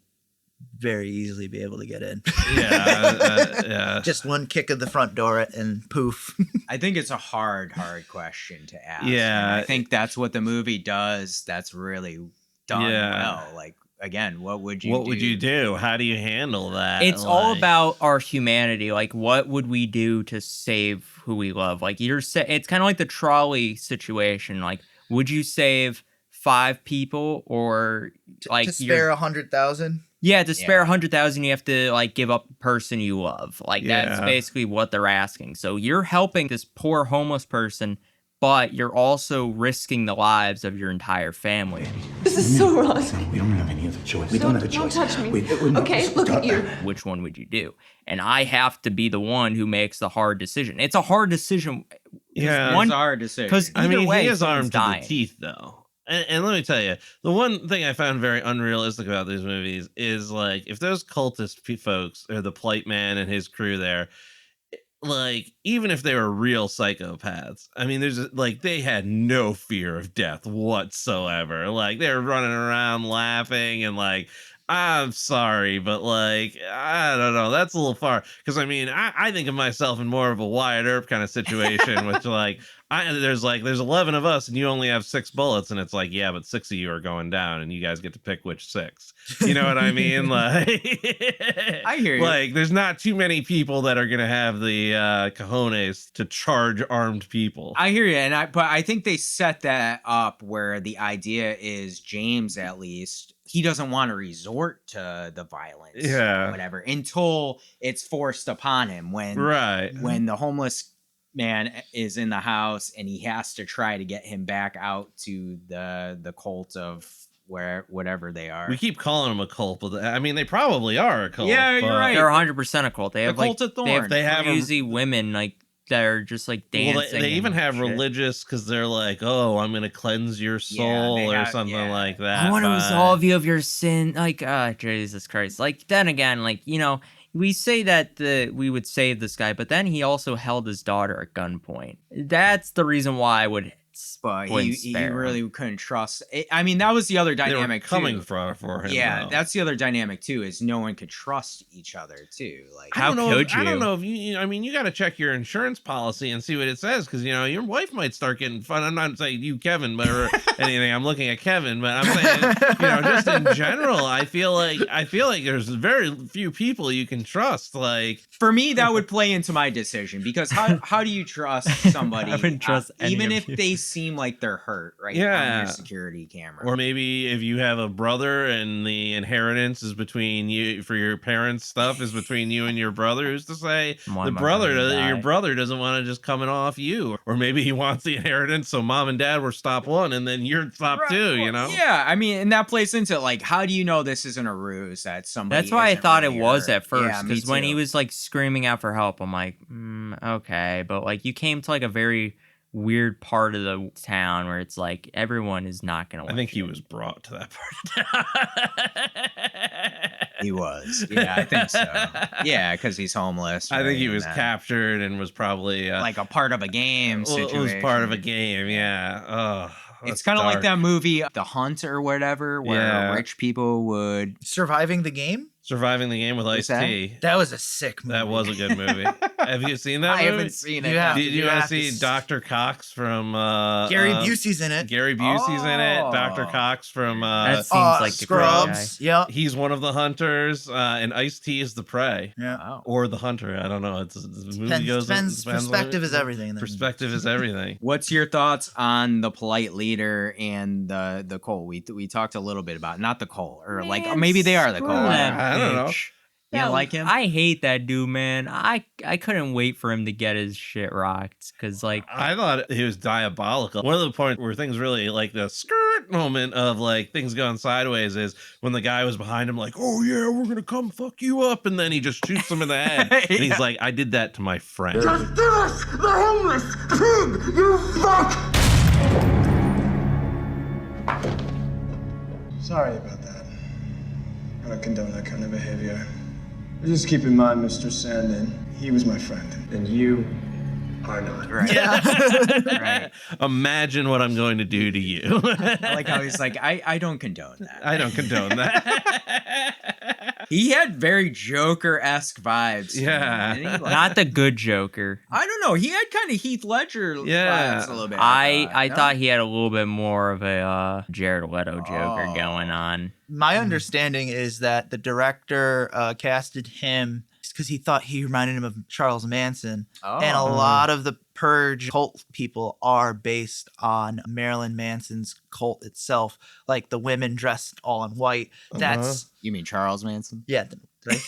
very easily be able to get in. Yeah. Just one kick of the front door and poof. I think it's a hard question to ask. Yeah. And I think that's what the movie does. That's really done well. Like, again, what would you do? How do you handle that? It's all about our humanity. Like, what would we do to save who we love? Like, it's kind of like the trolley situation. Like, would you save 5 people or like to spare 100,000? Yeah, to spare 100,000, you have to like give up the person you love. Like that's basically what they're asking. So you're helping this poor homeless person, but you're also risking the lives of your entire family. This is so wrong. We don't have any other choice. We don't have a choice. Don't touch me. Okay, look at you. Which one would you do? And I have to be the one who makes the hard decision. It's a hard decision. It's a hard decision. Because he is armed to the teeth, though. And let me tell you, the one thing I found very unrealistic about these movies is, like, if those cultist folks, or the Plight Man and his crew there, like, even if they were real psychopaths, I mean, they had no fear of death whatsoever. Like, they were running around laughing and, like, I'm sorry, but, like, I don't know. That's a little far. Because, I mean, I think of myself in more of a Wyatt Earp kind of situation, which, like, there's 11 of us and you only have 6 bullets, and it's like, yeah, but 6 of you are going down and you guys get to pick which 6. You know what I mean? Like, I hear you. Like, there's not too many people that are gonna have the cojones to charge armed people. I hear you, but I think they set that up where the idea is James, at least, he doesn't want to resort to the violence, or whatever, until it's forced upon him. When the homeless man is in the house and he has to try to get him back out to the cult of whatever they are. We keep calling them a cult, but I mean, they probably are a cult. Yeah, you're right. They're 100% a cult. They have cult of Thorn. They have crazy women like that are just like dancing. Well, they even have religious, because they're like, oh, I'm gonna cleanse your soul or something like that. I want to absolve you of your sin. Like, Jesus Christ. Like, then again, like, you know, we say that we would save this guy, but then he also held his daughter at gunpoint. That's the reason why I would. But he really couldn't trust. I mean, that was the other dynamic. They were coming for him. Yeah, that's the other dynamic too. Is no one could trust each other too. Like, how could you? I don't know if you. I mean, you got to check your insurance policy and see what it says, because, you know, your wife might start getting fun. I'm not saying you, Kevin, but or anything. I'm looking at Kevin, but I'm saying, you know, just in general, I feel like there's very few people you can trust. Like, for me, that would play into my decision, because how do you trust somebody? I wouldn't trust even if they seem like they're hurt, right? On your security camera. Or maybe if you have a brother and the inheritance is between you, for your parents' stuff is between you and your brother, who's to say your brother doesn't want to just coming off you? Or maybe he wants the inheritance, so mom and dad were stop 1 and then you're stop 2, you know? Yeah, I mean, and that plays into, like, how do you know this isn't a ruse that somebody... That's why I thought it was at first, because when he was, like, screaming out for help, I'm like, okay, but, like, you came to, like, a very weird part of the town where it's like everyone is not gonna. I think he was brought to that part of town. He was, yeah, I think so. Yeah, because he's homeless. I think he was captured and was probably like a part of a game situation. It was part of a game, yeah. Oh, it's kind of like that movie, The Hunt or whatever, where rich people would surviving the game. Surviving the Game with Ice-T. That was a sick movie. That was a good movie. Have you seen that movie? I haven't seen it. Did you want to see Dr. Cox from... Gary Busey's in it. Gary Busey's in it. Dr. Cox from... that seems like Scrubs. Yeah. He's one of the hunters, and Ice-T is the prey. Yeah. Or the hunter. I don't know. The movie depends. Perspective is everything. Perspective is everything. What's your thoughts on the polite leader and the cult? We talked a little bit about, not the cult, or like maybe they are the cult. I don't know. You don't like him? I hate that dude, man. I couldn't wait for him to get his shit rocked, because, like, I thought he was diabolical. One of the points where things really, like, the skirt moment of, like, things going sideways is when the guy was behind him, like, oh yeah, we're gonna come fuck you up, and then he just shoots him in the head. And he's like, I did that to my friend. Just give us the homeless pig, you fuck! Sorry about that. I don't condone that kind of behavior. But just keep in mind, Mr. Sandin, he was my friend. And you are not. Right. Yeah. Right. Imagine what I'm going to do to you. I like how he's like, I don't condone that. I don't condone that. He had very Joker-esque vibes. to Yeah. him, didn't he? Like, Not the good Joker. I don't know. He had kind of Heath Ledger Yeah. vibes a little bit. I no? thought he had a little bit more of a Jared Leto Joker going on. My understanding is that the director casted him because he thought he reminded him of Charles Manson. And a lot of the Purge cult people are based on Marilyn Manson's cult itself. Like the women dressed all in white. That's You mean Charles Manson? yeah.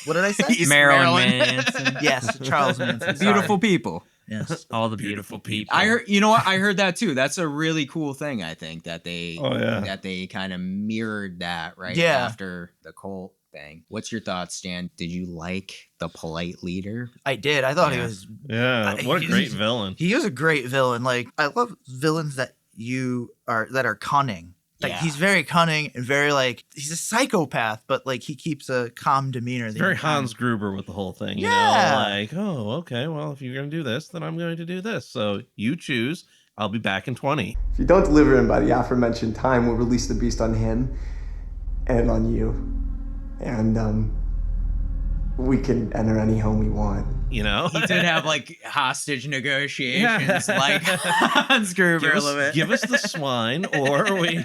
What did I say? He's Marilyn Manson. Yes, Charles Manson. Beautiful people. Yes. All the beautiful people. I heard, you know what? I heard that too. That's a really cool thing. I think that they, Oh, yeah. that they kind of mirrored that right Yeah. after the cult thing. What's your thoughts, Stan? Did you like the polite leader? I did. I thought he Yeah. was. Yeah. What a great villain. He is a great villain. Like I love villains that are cunning. Like Yeah. he's very cunning and very like he's a psychopath, but like he keeps a calm demeanor. It's very Hans Gruber with the whole thing. You Yeah. know, like, oh, okay, well, if you're going to do this, then I'm going to do this. So you choose. I'll be back in 20. If you don't deliver him by the aforementioned time, we'll release the beast on him and on you. And we can enter any home we want. You know? He did have like hostage negotiations, like Hans Gruber a little bit. Give us the swine, or we.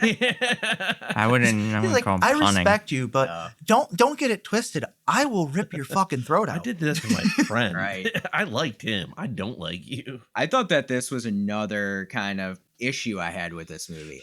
I wouldn't He's like, call him I cunning. respect you, but don't get it twisted. I will rip your fucking throat out. I did this to my friend. Right. I liked him. I don't like you. I thought that this was another kind of issue I had with this movie.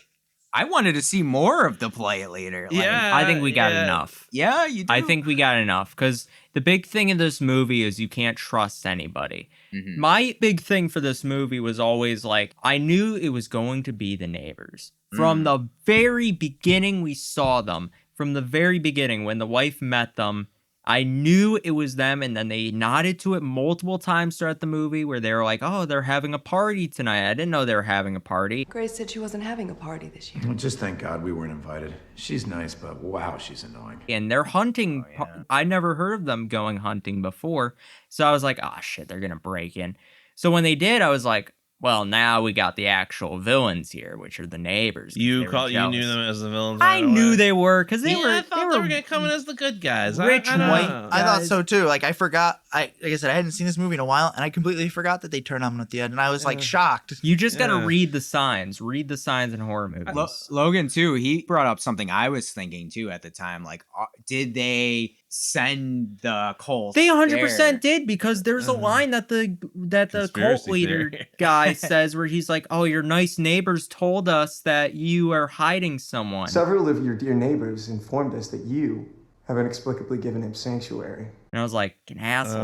I wanted to see more of the polite leader. Like, I think we got enough. Yeah, you do. I think we got enough because the big thing in this movie is you can't trust anybody. Mhm. My big thing for this movie was always like, I knew it was going to be the neighbors. From the very beginning we saw them, from the very beginning when the wife met them, I knew it was them, and then they nodded to it multiple times throughout the movie where they were like, oh, they're having a party tonight. I didn't know they were having a party. Grace said she wasn't having a party this year. Well, just thank God we weren't invited. She's nice, but wow, she's annoying. And they're hunting. I never heard of them going hunting before. So I was like, oh, shit, they're going to break in. So when they did, I was like, well, now we got the actual villains here, which are the neighbors. You They were knew jealous. them as the villains. I right knew away. they were because they Yeah, were. I thought they were going to come in as the good guys. Rich I know. white I thought guys. so too. Like I forgot. Like I said, I hadn't seen this movie in a while, and I completely forgot that they turn on at the end, and I was like shocked. You just got to Yeah. read the signs. Read the signs in horror movies. Logan too, he brought up something I was thinking too at the time. Like, did they send the cult? They 100% there? did, because there's a line that the cult Conspiracy leader theory. guy says where he's like, "Oh, your nice neighbors told us that you are hiding someone." Several of your dear neighbors informed us that you have inexplicably given him sanctuary. And I was like, "Fucking assholes!"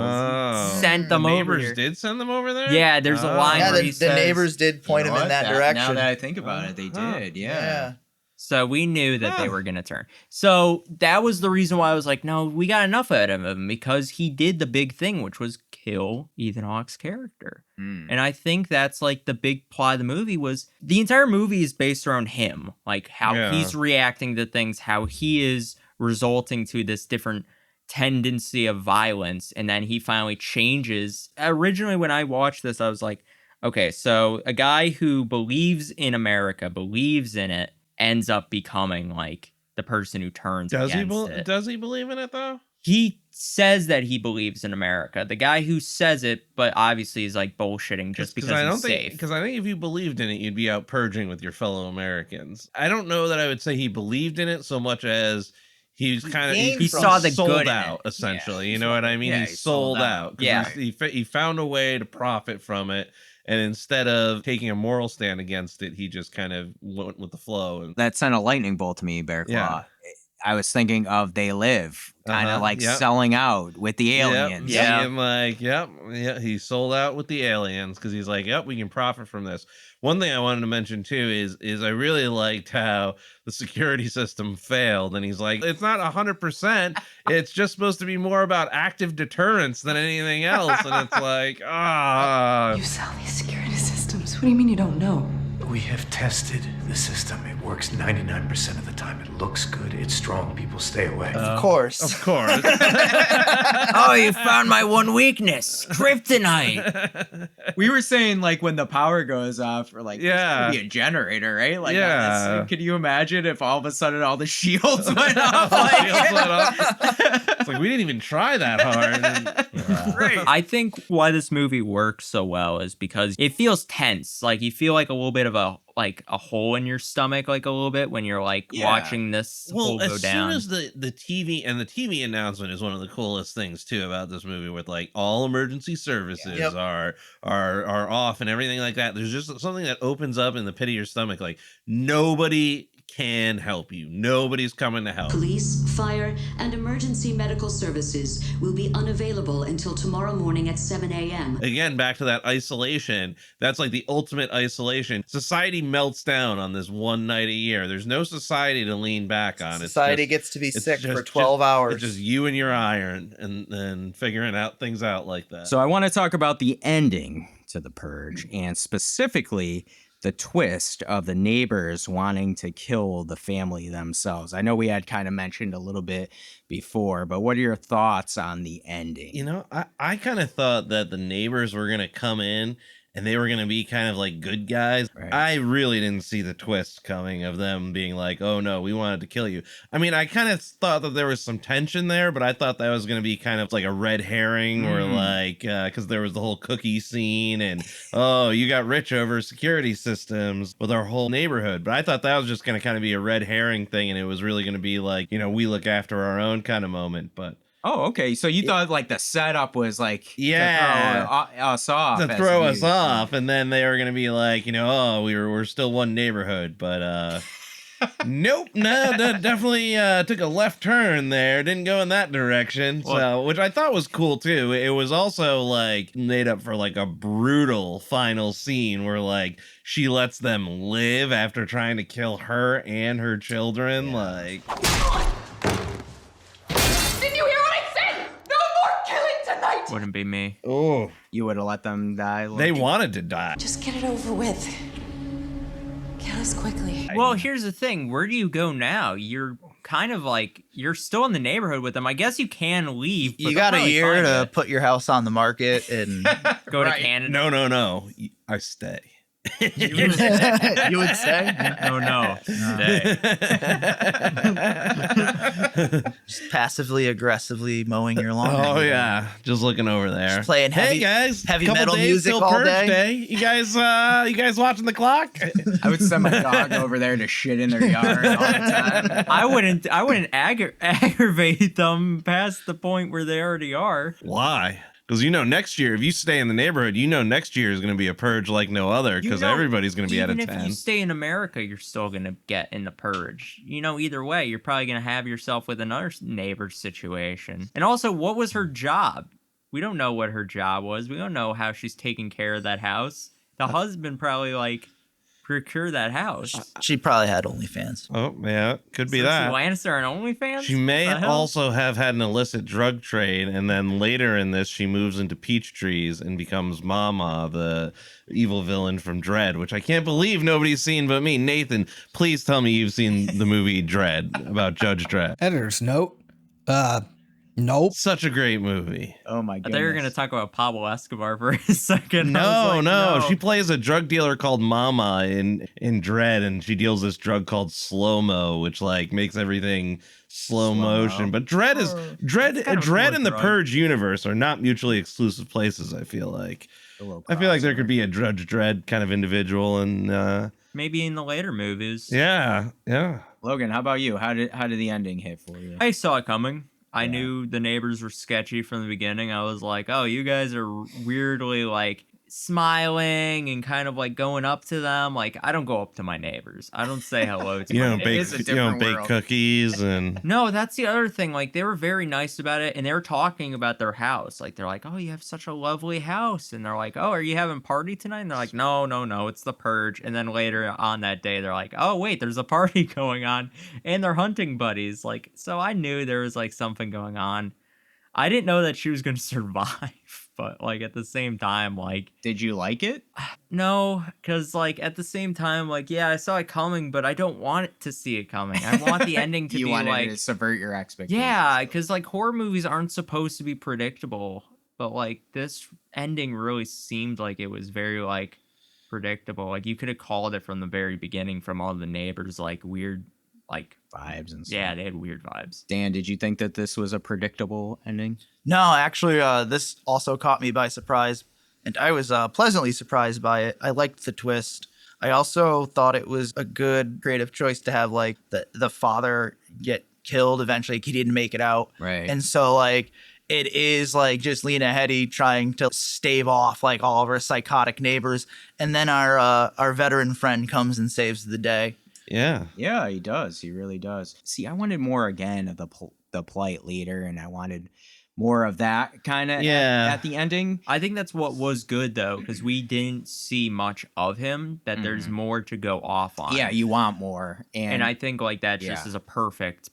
Oh. Sent them The over neighbors here. did send them over there? Yeah, there's a line Yeah, where the, he the says, neighbors did point You him know in what? that direction. Now that I think about it, they did. Yeah. So we knew that they were going to turn. So that was the reason why I was like, no, we got enough out of him, because he did the big thing, which was kill Ethan Hawke's character. And I think that's like the big plot of the movie. Was the entire movie is based around him, like how he's reacting to things, how he is resulting to this different tendency of violence, and then he finally changes. Originally, when I watched this, I was like, okay, so a guy who believes in America, believes in it, ends up becoming like the person who turns against it. Does he believe in it though? He says that he believes in America. The guy who says it, but obviously is like bullshitting just because he's safe. Because I think if you believed in it, you'd be out purging with your fellow Americans. I don't know that I would say he believed in it so much as he's kind of he saw the sold good in out, it. essentially. You know what I mean? Yeah, he he's sold sold out. 'Cause Yeah. he found a way to profit from it. And instead of taking a moral stand against it, he just kind of went with the flow. And That sent a lightning bolt to me, Bearclaw. Yeah. I was thinking of They Live, kind of like yep. selling out with the aliens. Yeah, being like, he sold out with the aliens because he's like, we can profit from this. One thing I wanted to mention too is I really liked how the security system failed, and he's like, it's not 100%. It's just supposed to be more about active deterrence than anything else, and it's like, You sell these security systems. What do you mean you don't know? We have tested the system. It works 99% of the time. It looks good. It's strong. People stay away. Of course. Of course. Oh, you found my one weakness, kryptonite. We were saying like when the power goes off, or like Yeah. this could be a generator, right? Like Yeah. could you imagine if all of a sudden all the shields went off? It's like we didn't even try that hard. Right. I think why this movie works so well is because it feels tense. Like you feel like a little bit of a hole in your stomach, like a little bit when you're like watching this whole go down. As soon as the TV announcement is one of the coolest things too about this movie, with like all emergency services are off and everything like that. There's just something that opens up in the pit of your stomach, like nobody can help you. Nobody's coming to help. Police, fire, and emergency medical services will be unavailable until tomorrow morning at 7 a.m. Again, back to that isolation. That's like the ultimate isolation. Society melts down on this one night a year. There's no society to lean back on. Society gets to be sick for 12 hours. It's just you and your iron and then figuring things out like that. So I want to talk about the ending to The Purge, and specifically the twist of the neighbors wanting to kill the family themselves. I know we had kind of mentioned a little bit before, but what are your thoughts on the ending? You know, I kind of thought that the neighbors were going to come in and they were going to be kind of like good guys. Right. I really didn't see the twist coming of them being like, oh no, we wanted to kill you. I mean, I kind of thought that there was some tension there, but I thought that was going to be kind of like a red herring or like, because there was the whole cookie scene and, oh, you got rich over security systems with our whole neighborhood. But I thought that was just going to kind of be a red herring thing, and it was really going to be like, you know, we look after our own kind of moment. But oh, okay. So you thought like the setup was like to throw us off, and then they were gonna be like, you know, oh, we're still one neighborhood, but nope, no, that definitely took a left turn there. Didn't go in that direction. So, which I thought was cool too. It was also like made up for like a brutal final scene where like she lets them live after trying to kill her and her children. Like. Wouldn't be me. Oh, you would have let them die. They wanted to die. Just get it over with. Kill us quickly. Well, here's the thing. Where do you go now? You're kind of like, you're still in the neighborhood with them. I guess you can leave. But you got a year to put your house on the market and go to Canada. No. I stay. You would say? No. Stay. Just passively aggressively mowing your lawn. Oh yeah, just looking over there. Just playing heavy metal music till all Purge day. You guys watching the clock? I would send my dog over there to shit in their yard all the time. I wouldn't aggravate them past the point where they already are. Why? Because you know next year, if you stay in the neighborhood, you know next year is going to be a purge like no other, because everybody's going to be out of 10. Even if you stay in America, you're still going to get in the purge. You know, either way, you're probably going to have yourself with another neighbor situation. And also, what was her job? We don't know what her job was. We don't know how she's taking care of that house. The husband probably, like, procure that house. She probably had OnlyFans. Oh, yeah, could be that. Lannister and OnlyFans? She may also have had an illicit drug trade, and then later in this, she moves into peach trees and becomes Mama, the evil villain from Dredd, which I can't believe nobody's seen but me. Nathan, please tell me you've seen the movie Dredd, about Judge Dredd. Editor's note. Nope. Such a great movie. Oh my goodness. I thought you were going to talk about Pablo Escobar for a second. No. She plays a drug dealer called Mama in Dredd, and she deals this drug called slow-mo, which like makes everything slow motion. But Dredd and the Purge universe are not mutually exclusive places, I feel like. I feel like there could be a Judge Dredd kind of individual, and maybe in the later movies. Yeah. Logan, how about you? How did the ending hit for you? I saw it coming. I knew the neighbors were sketchy from the beginning. I was like, oh, you guys are weirdly like smiling and kind of like going up to them. Like, I don't go up to my neighbors. I don't say hello to them. You don't bake cookies and... No, that's the other thing. Like, they were very nice about it, and they were talking about their house. Like, they're like, oh, you have such a lovely house. And they're like, oh, are you having a party tonight? And they're like, no, it's the Purge. And then later on that day, they're like, oh, wait, there's a party going on. And they're hunting buddies. Like, so I knew there was like something going on. I didn't know that she was going to survive, but like at the same time, like, did you like it? No, because like at the same time, like, yeah, I saw it coming, but I don't want it to see it coming. I want the ending to you be wanted like to subvert your expectations. Yeah, because like horror movies aren't supposed to be predictable, but like this ending really seemed like it was very like predictable. Like you could have called it from the very beginning from all the neighbors, like weird like vibes and stuff. Yeah, they had weird vibes. Dan, did you think that this was a predictable ending? No, actually, this also caught me by surprise, and I was pleasantly surprised by it. I liked the twist. I also thought it was a good creative choice to have like the father get killed eventually. He didn't make it out, right? And so like it is like just Lena Headey trying to stave off like all of her psychotic neighbors, and then our veteran friend comes and saves the day. Yeah, he does. He really does. See, I wanted more again of the polite leader, and I wanted more of that kind of at the ending. I think that's what was good though, because we didn't see much of him. That there's more to go off on. Yeah, you want more, and I think like that just is a perfect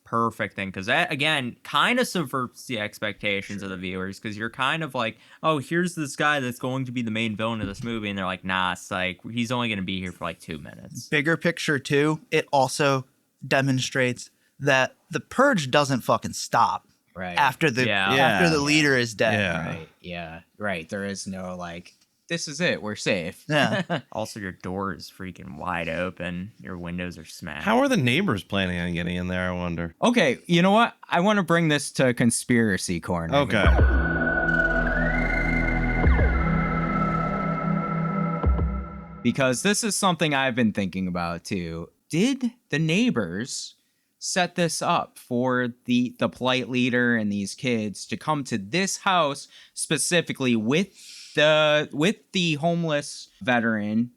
thing, because that again kind of subverts the expectations of the viewers, because you're kind of like, oh, here's this guy that's going to be the main villain of this movie, and they're like, nah, it's like he's only going to be here for like 2 minutes. Bigger picture too, it also demonstrates that the Purge doesn't fucking stop. Right. After the leader is dead. Yeah. Right. Yeah. Right. There is no like, this is it. We're safe. Yeah. Also, your door is freaking wide open. Your windows are smashed. How are the neighbors planning on getting in there, I wonder? Okay. You know what? I want to bring this to conspiracy corner. Okay. Because this is something I've been thinking about too. Did the neighbors set this up for the polite leader and these kids to come to this house specifically with the homeless veteran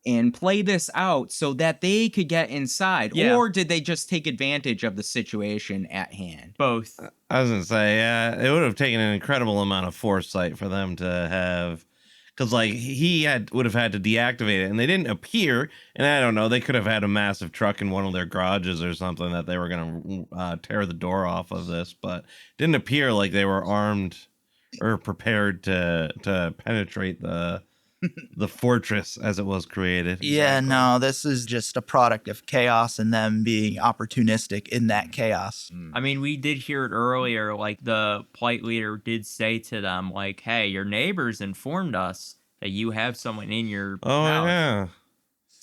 and play this out so that they could get inside? Yeah. Or did they just take advantage of the situation at hand? Both. I was gonna say, it would have taken an incredible amount of foresight for them to have, because like he would have had to deactivate it, and they didn't appear. And I don't know, they could have had a massive truck in one of their garages or something that they were gonna tear the door off of this, but it didn't appear like they were armed or prepared to penetrate the fortress as it was created. Yeah, no, this is just a product of chaos and them being opportunistic in that chaos. I mean, we did hear it earlier, like the polite leader did say to them, like, hey, your neighbors informed us that you have someone in your house. Yeah.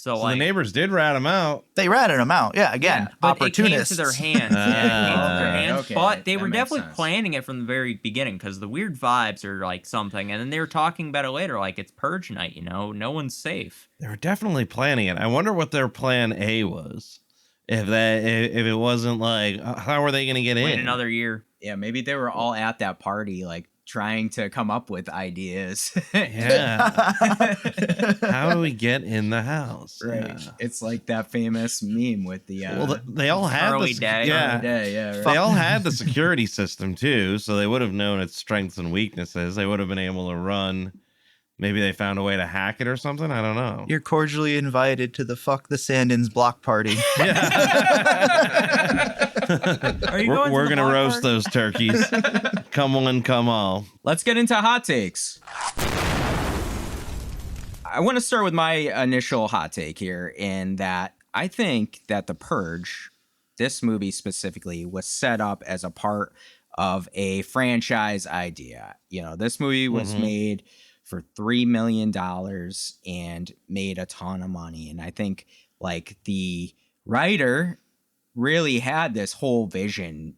So the like, neighbors did rat him out. They ratted him out. Yeah, again, but opportunists. it came to their hands. It came to their hands. Okay, But they that were makes definitely sense. planning it from the very beginning, because the weird vibes are like something. And then they were talking about it later, like it's Purge night, you know? No one's safe. They were definitely planning it. I wonder what their plan A was. If it wasn't like, how are they going to get Wait in? another year. Yeah, maybe they were all at that party, like trying to come up with ideas. Yeah. How do we get in the house? Right. Yeah. It's like that famous meme with the Well, they all had early the day. Yeah, Early day, yeah, right. they all had the security system too, so they would have known its strengths and weaknesses. They would have been able to run. Maybe they found a way to hack it or something. I don't know. You're cordially invited to the Fuck the Sandins block party. Are you going to We're the gonna block roast party? those turkeys. Come one, come all. Let's get into hot takes. I want to start with my initial hot take here, in that I think that The Purge, this movie specifically, was set up as a part of a franchise idea. You know, this movie was made for $3 million and made a ton of money. And I think like the writer really had this whole vision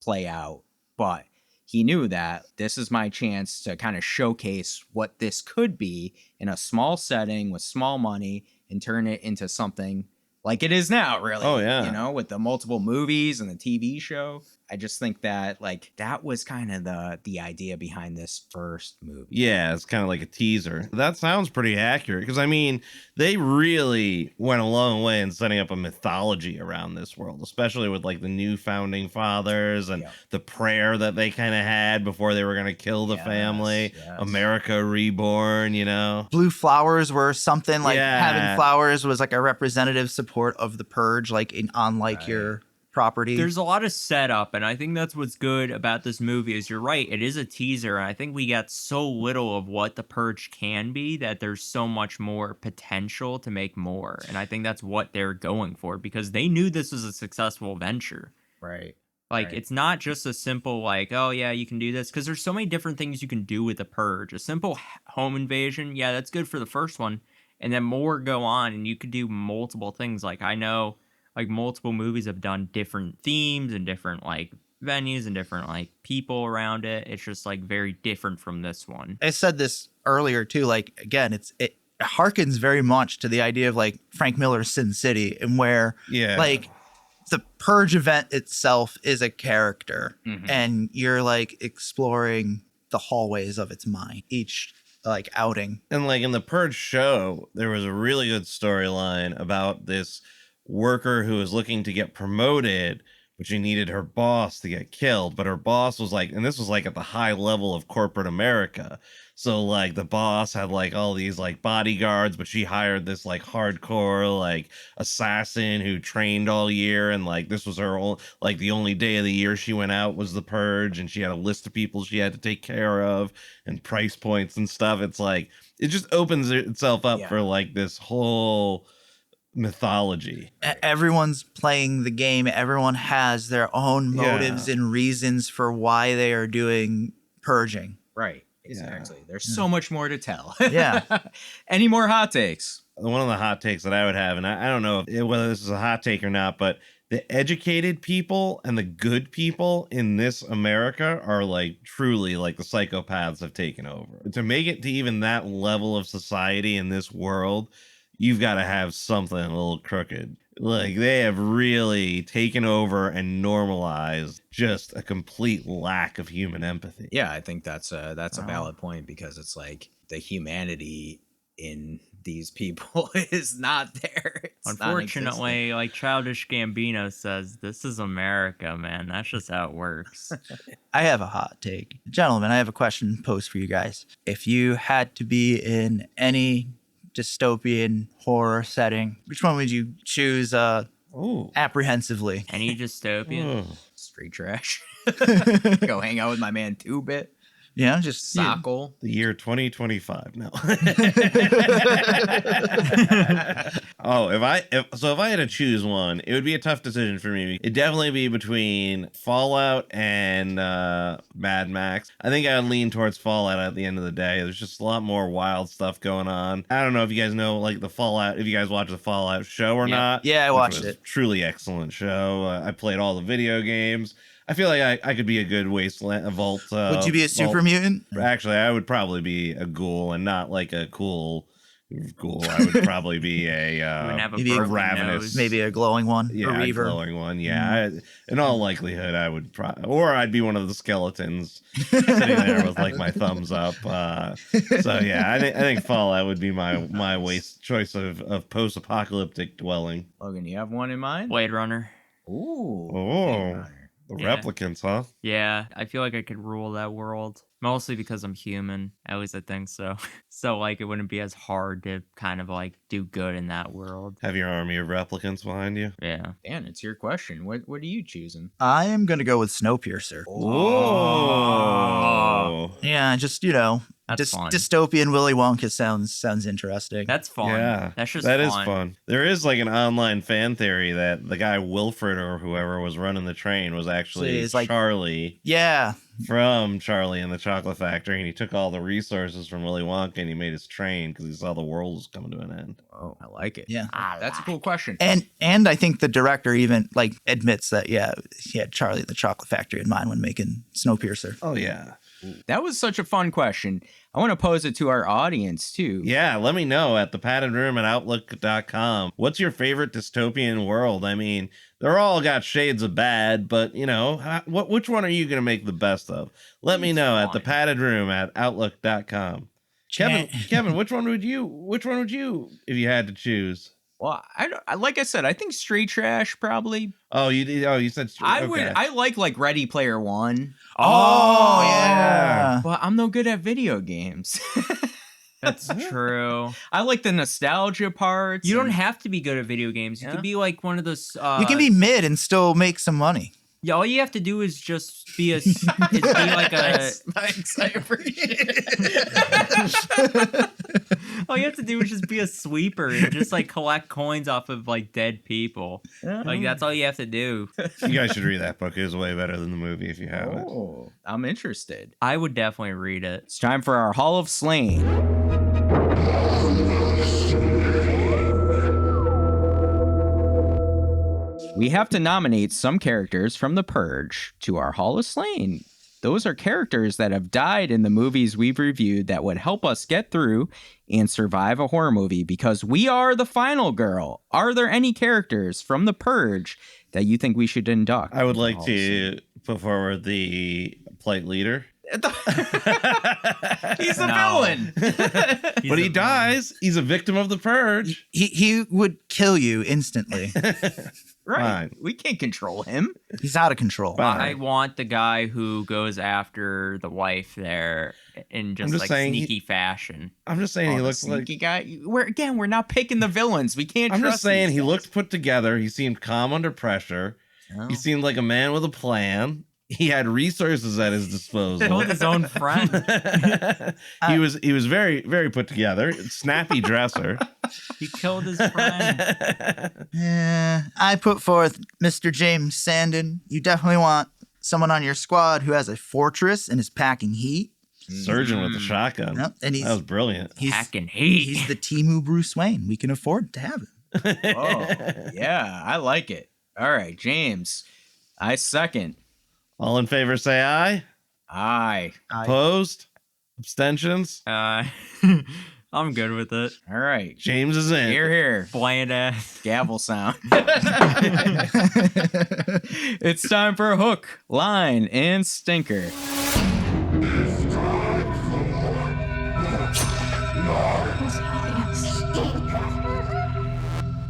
play out, but he knew that this is my chance to kind of showcase what this could be in a small setting with small money and turn it into something like it is now, really. Oh, yeah. You know, with the multiple movies and the TV show. I just think that like that was kind of the idea behind this first movie. Yeah, it's kind of like a teaser. That sounds pretty accurate, because I mean, they really went a long way in setting up a mythology around this world, especially with like the new founding fathers and the prayer that they kind of had before they were going to kill the family. America reborn, you know. Blue flowers were something like Yeah. having flowers was like a representative support of the Purge, like on like your property. There's a lot of setup, and I think that's what's good about this movie is you're right, it is a teaser, and I think we got so little of what The Purge can be that there's so much more potential to make more, and I think that's what they're going for, because they knew this was a successful venture. Right. Like, it's not just a simple, like, oh, yeah, you can do this. Because there's so many different things you can do with The Purge. A simple home invasion, yeah, that's good for the first one. And then more go on, and you could do multiple things. Like, I know, like, multiple movies have done different themes and different, like, venues and different, like, people around it. It's just, like, very different from this one. I said this earlier, too. Like, again, it harkens very much to the idea of, like, Frank Miller's Sin City, and where, like, the Purge event itself is a character, and you're like exploring the hallways of its mind, each like outing. And like in the Purge show, there was a really good storyline about this worker who was looking to get promoted, but she needed her boss to get killed. But her boss was like, and this was like at the high level of corporate America. So like the boss had like all these like bodyguards, but she hired this like hardcore like assassin who trained all year, and like this was her like the only day of the year she went out was the Purge, and she had a list of people she had to take care of and price points and stuff. It's like it just opens itself up for like this whole mythology. Everyone's playing the game. Everyone has their own motives and reasons for why they are doing purging. Right. Exactly. There's so much more to tell. Yeah. Any more hot takes? One of the hot takes that I would have, and I don't know whether this is a hot take or not, but the educated people and the good people in this America are like truly like the psychopaths have taken over. To make it to even that level of society in this world, you've got to have something a little crooked. Like they have really taken over and normalized just a complete lack of human empathy. Yeah, I think that's a valid point, because it's like the humanity in these people is not there. It's unfortunately, like Childish Gambino says, this is America, man. That's just how it works. I have a hot take. Gentlemen, I have a question posed for you guys. If you had to be in any dystopian horror setting, which one would you choose apprehensively? Any dystopian? Street trash. Go hang out with my man 2-Bit. Yeah, just Sockle. The year 2025. No. If I had to choose one, it would be a tough decision for me. It'd definitely be between Fallout and Mad Max. I think I would lean towards Fallout at the end of the day. There's just a lot more wild stuff going on. I don't know if you guys know like the Fallout, if you guys watch the Fallout show or not. Yeah, I watched it. Truly excellent show. I played all the video games. I feel like I could be a good wasteland, a vault. Would you be a super mutant? Actually, I would probably be a ghoul, and not like a cool ghoul. I would probably be a maybe a ravenous, maybe a glowing one. Yeah, a reaver. glowing one. Yeah, in all likelihood, I would or I'd be one of the skeletons sitting there with like my thumbs up. So yeah, I think Fallout would be my choice of post-apocalyptic dwelling. Logan, you have one in mind? Blade Runner. Ooh. The replicants, huh? Yeah, I feel like I could rule that world. Mostly because I'm human. At least I think so. So, like, it wouldn't be as hard to kind of, like, do good in that world. Have your army of replicants behind you? Yeah. Dan, it's your question. What are you choosing? I am going to go with Snowpiercer. Oh. Yeah, just, that's fun. Dystopian Willy Wonka sounds interesting. That's fun. Yeah, that's just that fun. is fun. There is like an online fan theory that the guy Wilfred or whoever was running the train was actually Charlie. Yeah, from Charlie and the Chocolate Factory, and he took all the resources from Willy Wonka and he made his train because he saw the world was coming to an end. Oh, I like it. Yeah, that's a cool question. And I think the director even like admits that he had Charlie and the Chocolate Factory in mind when making Snowpiercer. Oh yeah. That was such a fun question. I want to pose it to our audience too. Yeah, let me know at thepaddedroom@outlook.com. What's your favorite dystopian world? I mean, they're all got shades of bad, but which one are you going to make the best of? Let me know at thepaddedroom@outlook.com. Kevin, which one would you if you had to choose? Well, like I said, I think straight trash probably. Oh, you said straight. I like Ready Player One. Oh yeah. But I'm no good at video games. That's true. I like the nostalgia parts. You don't have to be good at video games. You can be like one of those. You can be mid and still make some money. Yeah, all you have to do is just be a. Is be like a. Thanks, I appreciate it. All you have to do is just be a sweeper and just like collect coins off of like dead people. Like that's all you have to do. You guys should read that book. It was way better than the movie if you haven't. Oh, I'm interested. I would definitely read it. It's time for our Hall of Slain. We have to nominate some characters from The Purge to our Hall of Slain. Those are characters that have died in the movies we've reviewed that would help us get through and survive a horror movie because we are the final girl. Are there any characters from The Purge that you think we should induct? I would like to put forward the Plight Leader. He's a villain. But he dies. He's a victim of the Purge. He would kill you instantly. Right. Fine. We can't control him. He's out of control. I want the guy who goes after the wife there in just like sneaky fashion. I'm just saying he looks like sneaky guy. We're not picking the villains. We can't. I'm trust just saying these he guys. looked put together. He seemed calm under pressure. Oh. He seemed like a man with a plan. He had resources at his disposal. Killed his own friend. He was very, very put together. Snappy dresser. He killed his friend. Yeah, I put forth Mr. James Sandon. You definitely want someone on your squad who has a fortress and is packing heat. Surgeon with the shotgun. Yep, and that was brilliant. He's packing heat. He's the Temu Bruce Wayne. We can afford to have him. Oh, yeah, I like it. All right, James. I second. All in favor, say aye. Aye. Opposed? Abstentions? I'm good with it. All right. James is in. Here. Bland ass. Gavel sound. It's time for a hook, line, and stinker.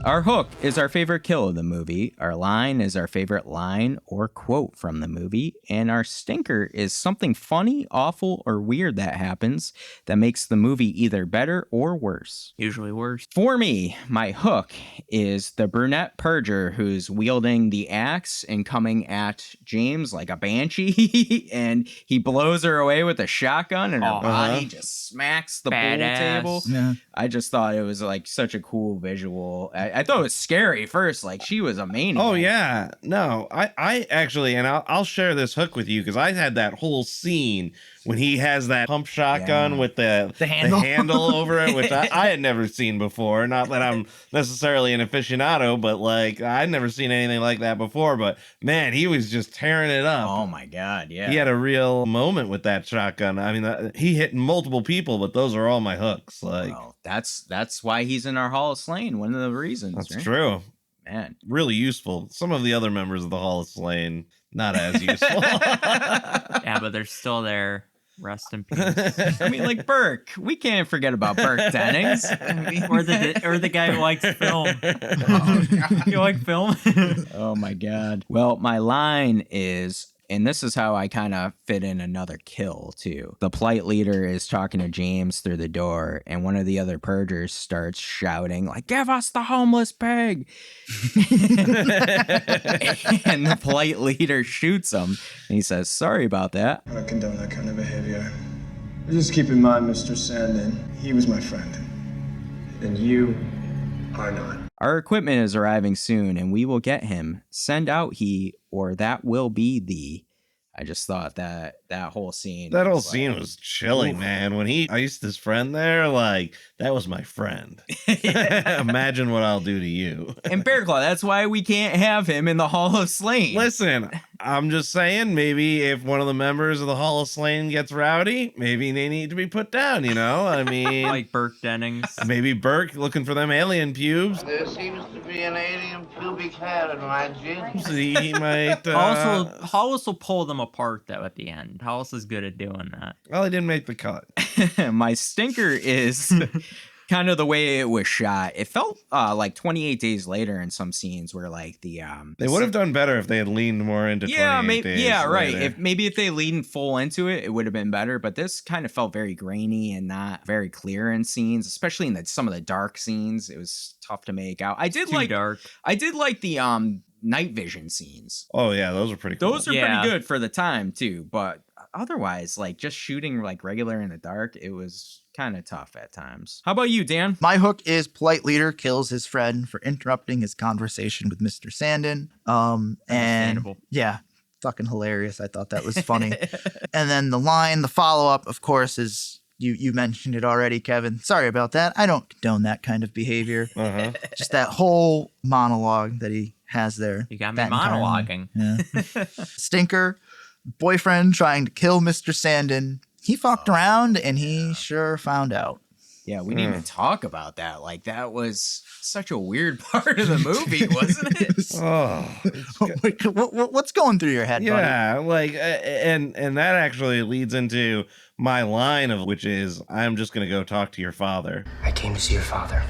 Our hook is our favorite kill of the movie. Our line is our favorite line or quote from the movie. And our stinker is something funny, awful, or weird that happens that makes the movie either better or worse. Usually worse. For me, my hook is the brunette purger who's wielding the axe and coming at James like a banshee. And he blows her away with a shotgun and her body just smacks the pool table. Yeah. I just thought it was like such a cool visual. I thought it was scary first. Like she was a maniac. Oh yeah, no, I actually, and I'll share this hook with you because I had that whole scene when he has that pump shotgun with the handle over it, which I had never seen before. Not that I'm necessarily an aficionado, but like I'd never seen anything like that before. But man, he was just tearing it up. Oh my god, yeah. He had a real moment with that shotgun. I mean, he hit multiple people, but those are all my hooks. Like that's why he's in our Hall of Slain. One of the reasons. That's right? true. Man, really useful. Some of the other members of the Hall of Slain, not as useful. Yeah, but they're still there. Rest in peace. I mean, like Burke. We can't forget about Burke Dennings. or the guy who likes film. You like film? Oh my god. Well, my line is, and this is how I kind of fit in another kill too. The plight leader is talking to James through the door, and one of the other purgers starts shouting like, "Give us the homeless pig!" And the plight leader shoots him, and he says, "Sorry about that." I don't condone that kind of behavior. Just keep in mind, Mr. Sandin, he was my friend, and you are not. Our equipment is arriving soon, and we will get him. Send out he, or that will be thee. I just thought that whole scene. That whole scene was chilling, man. When he iced his friend there, like, that was my friend. Imagine what I'll do to you. And Bearclaw, that's why we can't have him in the Hall of Slain. Listen, I'm just saying, maybe if one of the members of the Hall of Slain gets rowdy, maybe they need to be put down, you know? I mean... like Burke Dennings. Maybe Burke looking for them alien pubes. There seems to be an alien pubic hair in my jeans. He might... Hollis will pull them apart, though, at the end. Hollis is good at doing that. Well, he didn't make the cut. My stinker is kind of the way it was shot. It felt like 28 Days Later in some scenes where like the they would have done better if they had leaned more into 28 Days right. Later. If they leaned full into it, it would have been better. But this kind of felt very grainy and not very clear in scenes, especially in some of the dark scenes. It was tough to make out. I did like the night vision scenes. Oh yeah, those are pretty cool. Those are pretty good for the time too, but otherwise, like just shooting like regular in the dark, it was kind of tough at times. How about you, Dan? My hook is polite leader kills his friend for interrupting his conversation with Mr. Sandin. And yeah, fucking hilarious. I thought that was funny. And then the follow-up, of course, is you mentioned it already, Kevin. Sorry about that. I don't condone that kind of behavior. Just that whole monologue that he has there. You got me monologuing. Yeah. Stinker, boyfriend trying to kill Mr. Sandin. He fucked around and he sure found out. Yeah, we didn't even talk about that. Like, that was such a weird part of the movie, wasn't it? What's going through your head, buddy? Yeah, like, and that actually leads into my line of which is, I'm just going to go talk to your father. I came to see your father.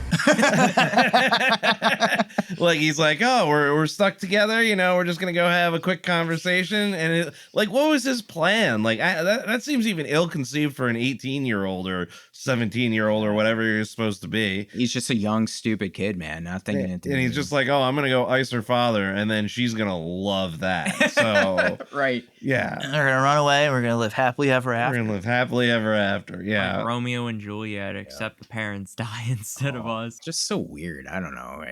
Like, he's like, oh, we're stuck together, you know, we're just going to go have a quick conversation. And like, what was his plan? Like, that seems even ill-conceived for an 18-year-old or 17-year-old or whatever you're supposed to be. He's just a young, stupid kid, man, not thinking it. And he's just like, oh, I'm going to go ice her father, and then she's going to love that. So, right. Yeah. We're going to run away. We're going to live happily ever after. We're going to live happily ever after. Yeah. Like Romeo and Juliet, except the parents die instead of us. Just so weird. I don't know.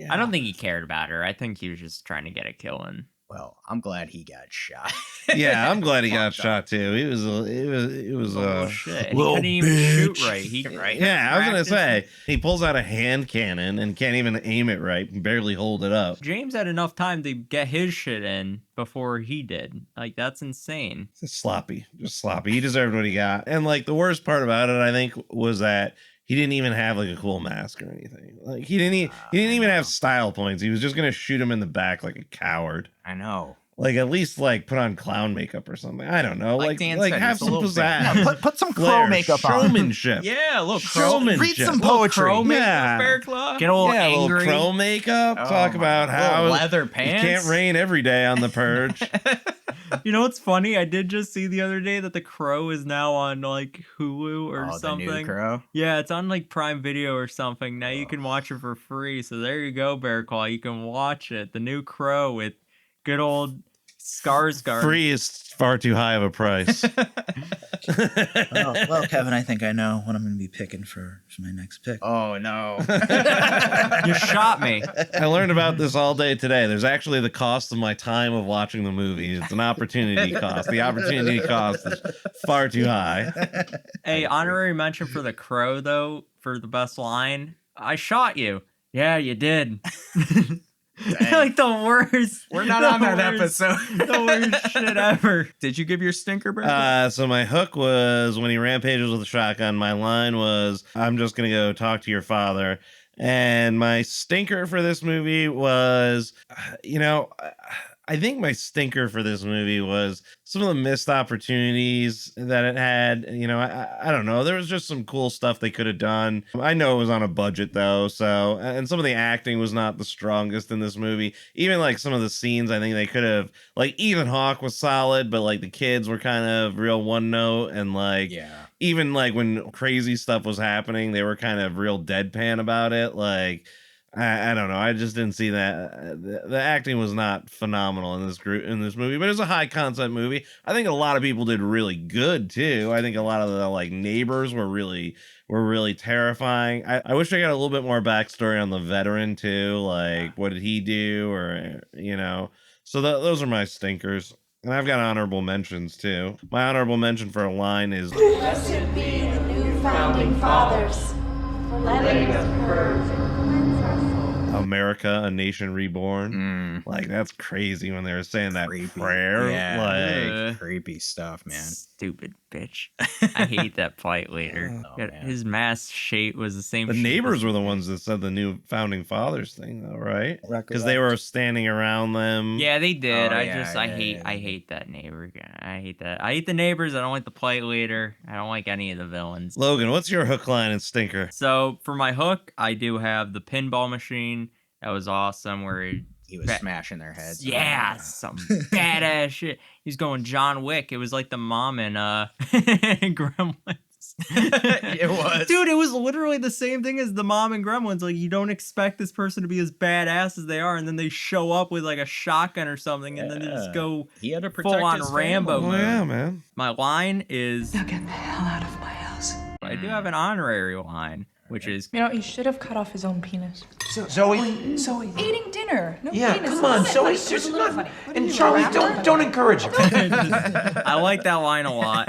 I don't think he cared about her. I think he was just trying to get a kill in. Well, I'm glad he got shot. Yeah, I'm glad he got shot too. It was shit. He couldn't even shoot right. Yeah, I was gonna say he pulls out a hand cannon and can't even aim it right, and barely hold it up. James had enough time to get his shit in before he did. Like, that's insane. It's sloppy, just sloppy. He deserved what he got. And like the worst part about it, I think, was that he didn't even have like a cool mask or anything. Like he didn't even have style points. He was just gonna shoot him in the back like a coward. I know. Like at least like put on clown makeup or something. I don't know. Like have some pizzazz. Yeah, put some crow makeup on. Showmanship. Yeah, a little crow. Showmanship. Read some poetry. Crow makeup, Yeah. Bearclaw. Get all Yeah, a angry. little crow makeup. Talk about how leather it pants. can't rain every day on the Purge. You know what's funny? I did just see the other day that The Crow is now on like Hulu or something. The new Crow? Yeah, it's on like Prime Video or something. Now you can watch it for free. So there you go, Bearclaw. You can watch it. The new Crow with good old Skarsgård. Free is far too high of a price. Well, Kevin, I think I know what I'm going to be picking for my next pick. Oh, no. You shot me. I learned about this all day today. There's actually the cost of my time of watching the movie. It's an opportunity cost. The opportunity cost is far too high. Hey, honorary mention for The Crow, though, for the best line. I shot you. Yeah, you did. Like the worst. We're not on that episode. The worst shit ever. Did you give your stinker, bro? So my hook was when he rampages with a shotgun. My line was, I'm just going to go talk to your father. And my stinker for this movie was, I think my stinker for this movie was some of the missed opportunities that it had. I don't know. There was just some cool stuff they could have done. I know it was on a budget though. So, and some of the acting was not the strongest in this movie. Even like some of the scenes, I think they could have, like Ethan Hawke was solid, but like the kids were kind of real one note. And like, even like when crazy stuff was happening, they were kind of real deadpan about it. Like, I don't know. I just didn't see that. The acting was not phenomenal in this movie, but it was a high concept movie. I think a lot of people did really good too. I think a lot of the like neighbors were really terrifying. I wish I got a little bit more backstory on the veteran too. Like what did he do, or So those are my stinkers. And I've got honorable mentions too. My honorable mention for a line is, "Blessed be the new founding fathers for letting us purge and cleanse our souls." America, a Nation Reborn. Like, that's crazy when they were saying that prayer. Yeah. Like, creepy stuff, man. Stupid bitch. I hate that fight later. His mask shape was the same. the shape neighbors as- were the ones that said the new founding fathers thing, though, right? Because they were standing around them. Yeah, they did. Oh, I yeah, hate that neighbor guy. I hate that. I hate the neighbors. I don't like the plight leader. I don't like any of the villains. Logan, what's your hook, line, and stinker? So for my hook, I do have the pinball machine. That was awesome. Where he was smashing their heads. Yeah, some badass shit. He's going John Wick. It was like the mom in Gremlins. It was. Dude, it was literally the same thing as the mom in Gremlins. Like, you don't expect this person to be as badass as they are, and then they show up with like a shotgun or something, and then they just go He had to protect full on his Rambo family. mode. Oh, yeah, man. My line is, Now get the hell out of my house. I do have an honorary line, which is, You know, he should have cut off his own penis. Zoe? Zoe. Eating dinner. No Yeah, penis. come on, Zoe. It's There's a little not. funny. And Charlie, don't encourage him. I like that line a lot.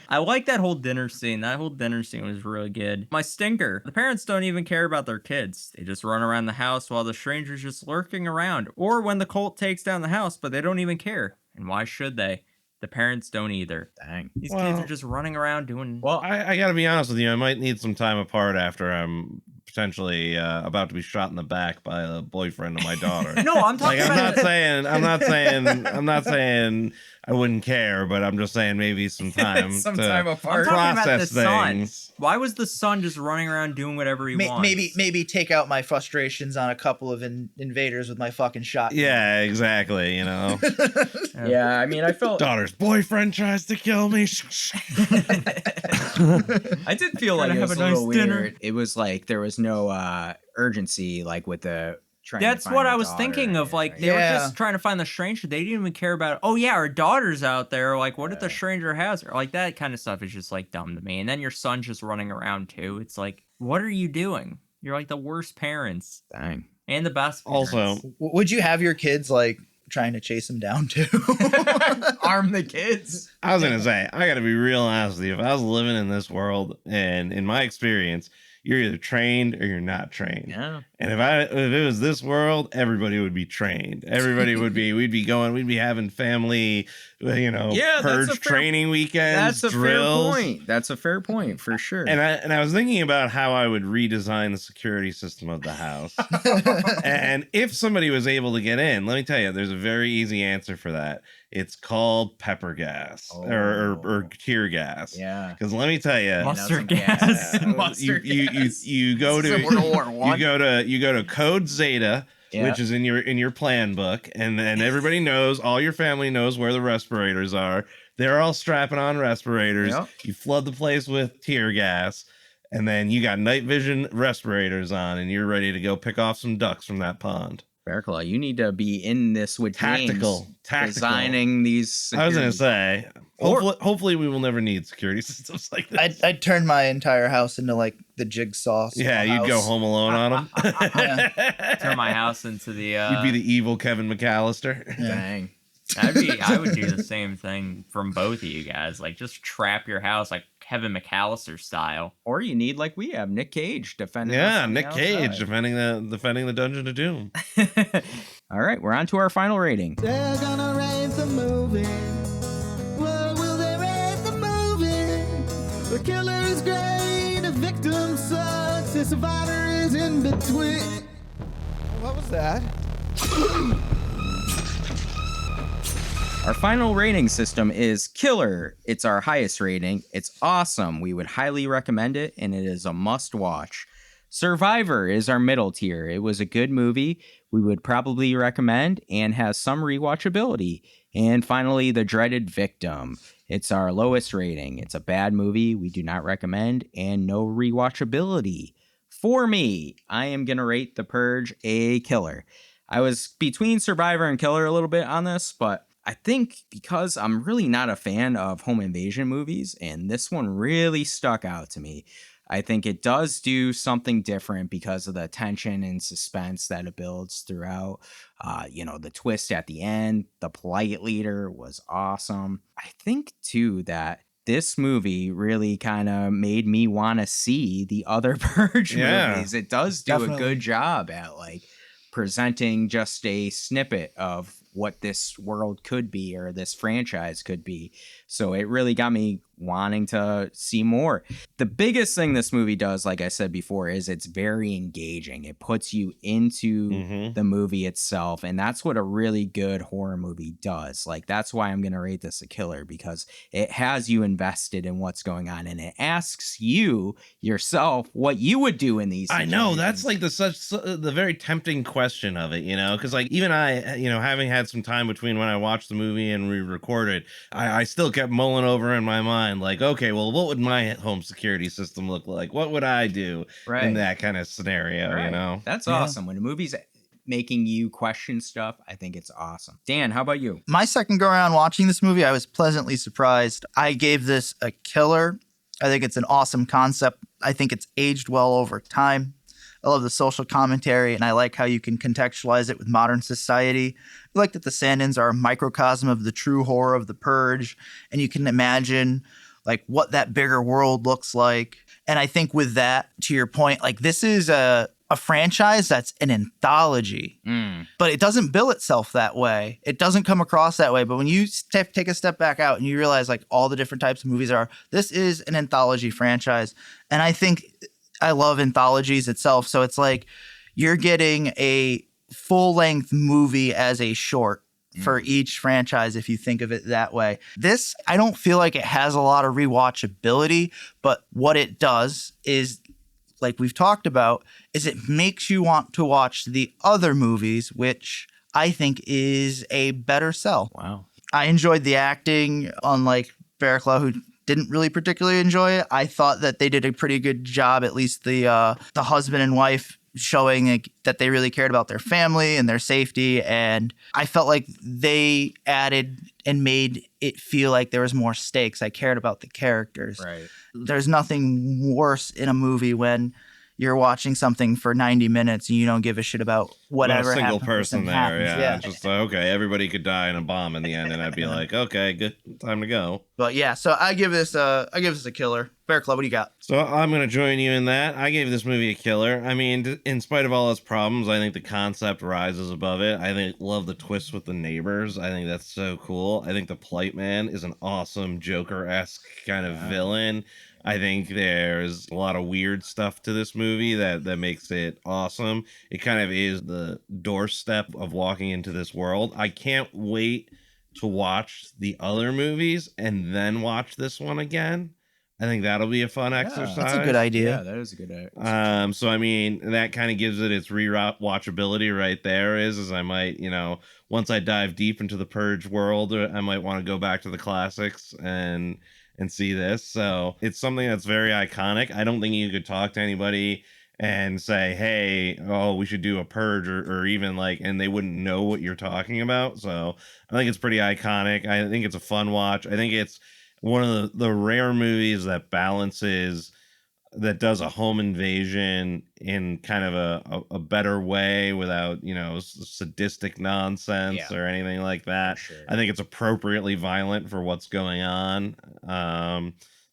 I like that whole dinner scene. That whole dinner scene was really good. My stinker. The parents don't even care about their kids. They just run around the house while the stranger's just lurking around. Or when the cult takes down the house, but they don't even care. And why should they? The parents don't either. Dang. These kids are just running around doing... Well, I got to be honest with you. I might need some time apart after I'm potentially about to be shot in the back by a boyfriend of my daughter. No, I'm talking like, about... I'm not saying I wouldn't care, but I'm just saying maybe some time to I'm apart. talking about the process things. son. Why was the son just running around doing whatever he wants? Maybe take out my frustrations on a couple of invaders with my fucking shotgun. Yeah, exactly. You know. Yeah, I mean, I felt Daughter's boyfriend tries to kill me. I did feel like Gonna it was have a a little nice dinner. weird. It was like there was no urgency, like with the trying. That's to find what the I was daughter. thinking of. Like, they were just trying to find the stranger. They didn't even care about, oh, yeah, our daughter's out there. Like, what if the stranger has her? Like, that kind of stuff is just, like, dumb to me. And then your son's just running around, too. It's like, what are you doing? You're, like, the worst parents. Dang. And the best parents. Also, would you have your kids, like, trying to chase him down, too? Arm the kids. I was gonna say, I gotta be real honest with you. If I was living in this world, and in my experience, you're either trained or you're not trained. Yeah. And if it was this world, everybody would be trained. Everybody would be. We'd be having family, purge training weekends. That's a drills. fair point. That's a fair point for sure. And I was thinking about how I would redesign the security system of the house. And if somebody was able to get in, let me tell you, there's a very easy answer for that. It's called pepper gas or tear gas. Yeah. Because let me tell you, Mustard gas. you go to Code Zeta. Yeah. Which is in your plan book, and everybody knows, all your family knows where the respirators are. They're all strapping on respirators. Yep. You flood the place with tear gas, and then you got night vision respirators on, and you're ready to go pick off some ducks from that pond. Bearclaw, you need to be in this with Tactical designing these. I was gonna security- say, hopefully we will never need security systems like this. I'd turn my entire house into like the Jigsaw. Yeah, you'd go Home Alone on them. Turn my house into the... You'd be the evil Kevin McAllister. Dang. I would do the same thing from both of you guys. Like, just trap your house like Kevin McAllister style. Or you need, like we have, Nick Cage defending. us Yeah, from the Nick Cage outside. defending the Dungeon of Doom. All right, we're on to our final rating. They're gonna rate the movie. What will they rate the movie? The killer is great, the victim sucks, the survivor is in between. What was that? Our final rating system is Killer. It's our highest rating. It's awesome. We would highly recommend it, and it is a must-watch. Survivor is our middle tier. It was a good movie. We would probably recommend and has some rewatchability. And finally, The Dreaded Victim. It's our lowest rating. It's a bad movie. We do not recommend and no rewatchability. For me, I am going to rate The Purge a killer. I was between Survivor and Killer a little bit on this, but I think because I'm really not a fan of home invasion movies, and this one really stuck out to me. I think it does do something different because of the tension and suspense that it builds throughout. The twist at the end, the polite leader was awesome. I think, too, that this movie really kind of made me want to see the other Purge movies. It does do a good job at, like, presenting just a snippet of what this world could be or this franchise could be. So it really got me wanting to see more. The biggest thing this movie does, like I said before, is it's very engaging. It puts you into the movie itself, and that's what a really good horror movie does. Like, that's why I'm going to rate this a killer, because it has you invested in what's going on, and it asks you yourself what you would do in these situations. I know, that's like the very tempting question of it, you know, because like even I, you know, having had some time between when I watched the movie and we recorded, I still kept mulling over in my mind, like, okay, well, what would my home security system look like? What would I do in that kind of scenario, you know? That's awesome. When a movie's making you question stuff, I think it's awesome. Dan, how about you? My second go around watching this movie, I was pleasantly surprised. I gave this a killer. I think it's an awesome concept. I think it's aged well over time. I love the social commentary, and I like how you can contextualize it with modern society. I like that the stand-ins are a microcosm of the true horror of the Purge, and you can imagine like what that bigger world looks like. And I think with that, to your point, like this is a franchise that's an anthology, but it doesn't bill itself that way. It doesn't come across that way. But when you take a step back out and you realize like all the different types of movies this is an anthology franchise. And I think I love anthologies itself. So it's like you're getting a full-length movie as a short for each franchise, if you think of it that way. This, I don't feel like it has a lot of rewatchability, but what it does is, like we've talked about, is it makes you want to watch the other movies, which I think is a better sell. Wow. I enjoyed the acting, unlike Bearclaw, who didn't really particularly enjoy it. I thought that they did a pretty good job, at least the husband and wife, showing that they really cared about their family and their safety. And I felt like they added and made it feel like there was more stakes. I cared about the characters. Right. There's nothing worse in a movie when you're watching something for 90 minutes and you don't give a shit about whatever Not a single happens person there. happens. Yeah. Just like, okay, everybody could die in a bomb in the end, and I'd be like, okay, good, time to go. But yeah, so I give this a killer. Bearclaw, what do you got? So I'm going to join you in that. I gave this movie a killer. I mean, in spite of all its problems, I think the concept rises above it. I love the twist with the neighbors. I think that's so cool. I think the Plight Man is an awesome Joker-esque kind of villain. I think there's a lot of weird stuff to this movie that makes it awesome. It kind of is the doorstep of walking into this world. I can't wait to watch the other movies and then watch this one again. I think that'll be a fun exercise. That's a good idea. Yeah, that is a good idea. So I mean, that kind of gives it its rewatchability right there. Is I might, you know, once I dive deep into the Purge world, I might want to go back to the classics and see this. So it's something that's very iconic. I don't think you could talk to anybody and say, hey, oh, we should do a Purge or even like, and they wouldn't know what you're talking about. So I think it's pretty iconic. I think it's a fun watch. I think it's one of the rare movies that does a home invasion in kind of a better way without, you know, sadistic nonsense or anything like that. Sure. I think it's appropriately violent for what's going on.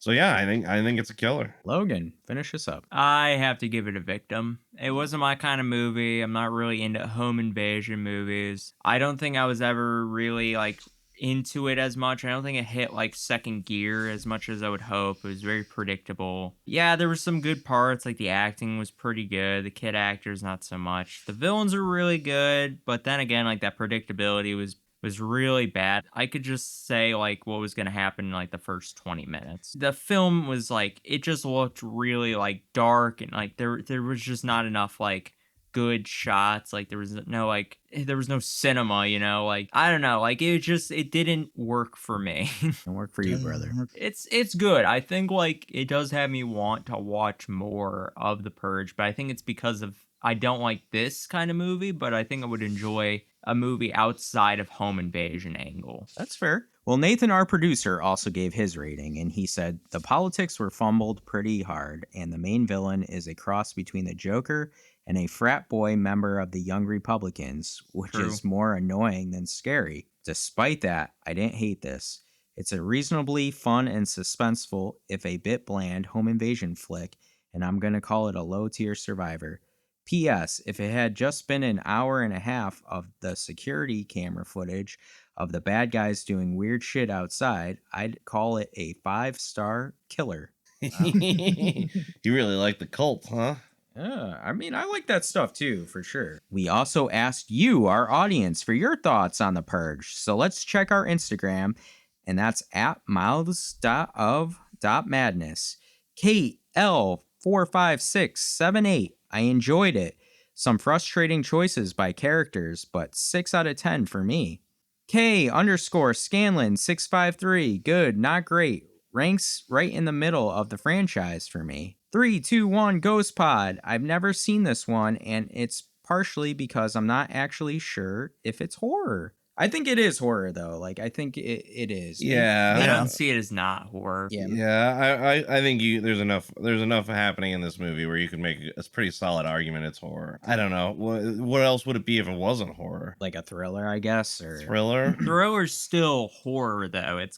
So yeah, I think it's a killer. Logan, finish us up. I have to give it a Victim. It wasn't my kind of movie. I'm not really into home invasion movies. I don't think I was ever really like into it as much. I don't think it hit like second gear as much as I would hope. It was very predictable. Yeah, there were some good parts, like the acting was pretty good. The kid actors not so much. The villains are really good, but then again, like that predictability was really bad. I could just say like what was going to happen in like the first 20 minutes. The film was like, it just looked really like dark, and like there was just not enough like good shots. Like there was no cinema, you know, like I don't know, like it didn't work for me. Don't work for you, brother. It's good. I think like it does have me want to watch more of The Purge, but I think it's because of I don't like this kind of movie, but I think I would enjoy a movie outside of home invasion angle. That's fair. Well, Nathan, our producer, also gave his rating, and he said the politics were fumbled pretty hard, and the main villain is a cross between the Joker and a frat boy member of the Young Republicans, which True. is more annoying than scary. Despite that, I didn't hate this. It's a reasonably fun and suspenseful, if a bit bland, home invasion flick, and I'm going to call it a low-tier survivor. P.S. If it had just been an hour and a half of the security camera footage of the bad guys doing weird shit outside, I'd call it a 5-star killer. You really like the cult, huh? Yeah, I mean, I like that stuff too, for sure. We also asked you, our audience, for your thoughts on The Purge. So let's check our Instagram, and that's at mouths.of.madness. Kate L45678. I enjoyed it. Some frustrating choices by characters, but 6 out of 10 for me. K_Scanlon653. Good, not great. Ranks right in the middle of the franchise for me. 321 Ghost Pod. I've never seen this one, and it's partially because I'm not actually sure if it's horror. I think it is horror, though. Like, I think it is. Yeah, I don't see it as not horror. Yeah. I think there's enough happening in this movie where you could make a pretty solid argument it's horror. I don't know what else would it be if it wasn't horror? Like a thriller, I guess, or thriller. Thriller's still horror though. It's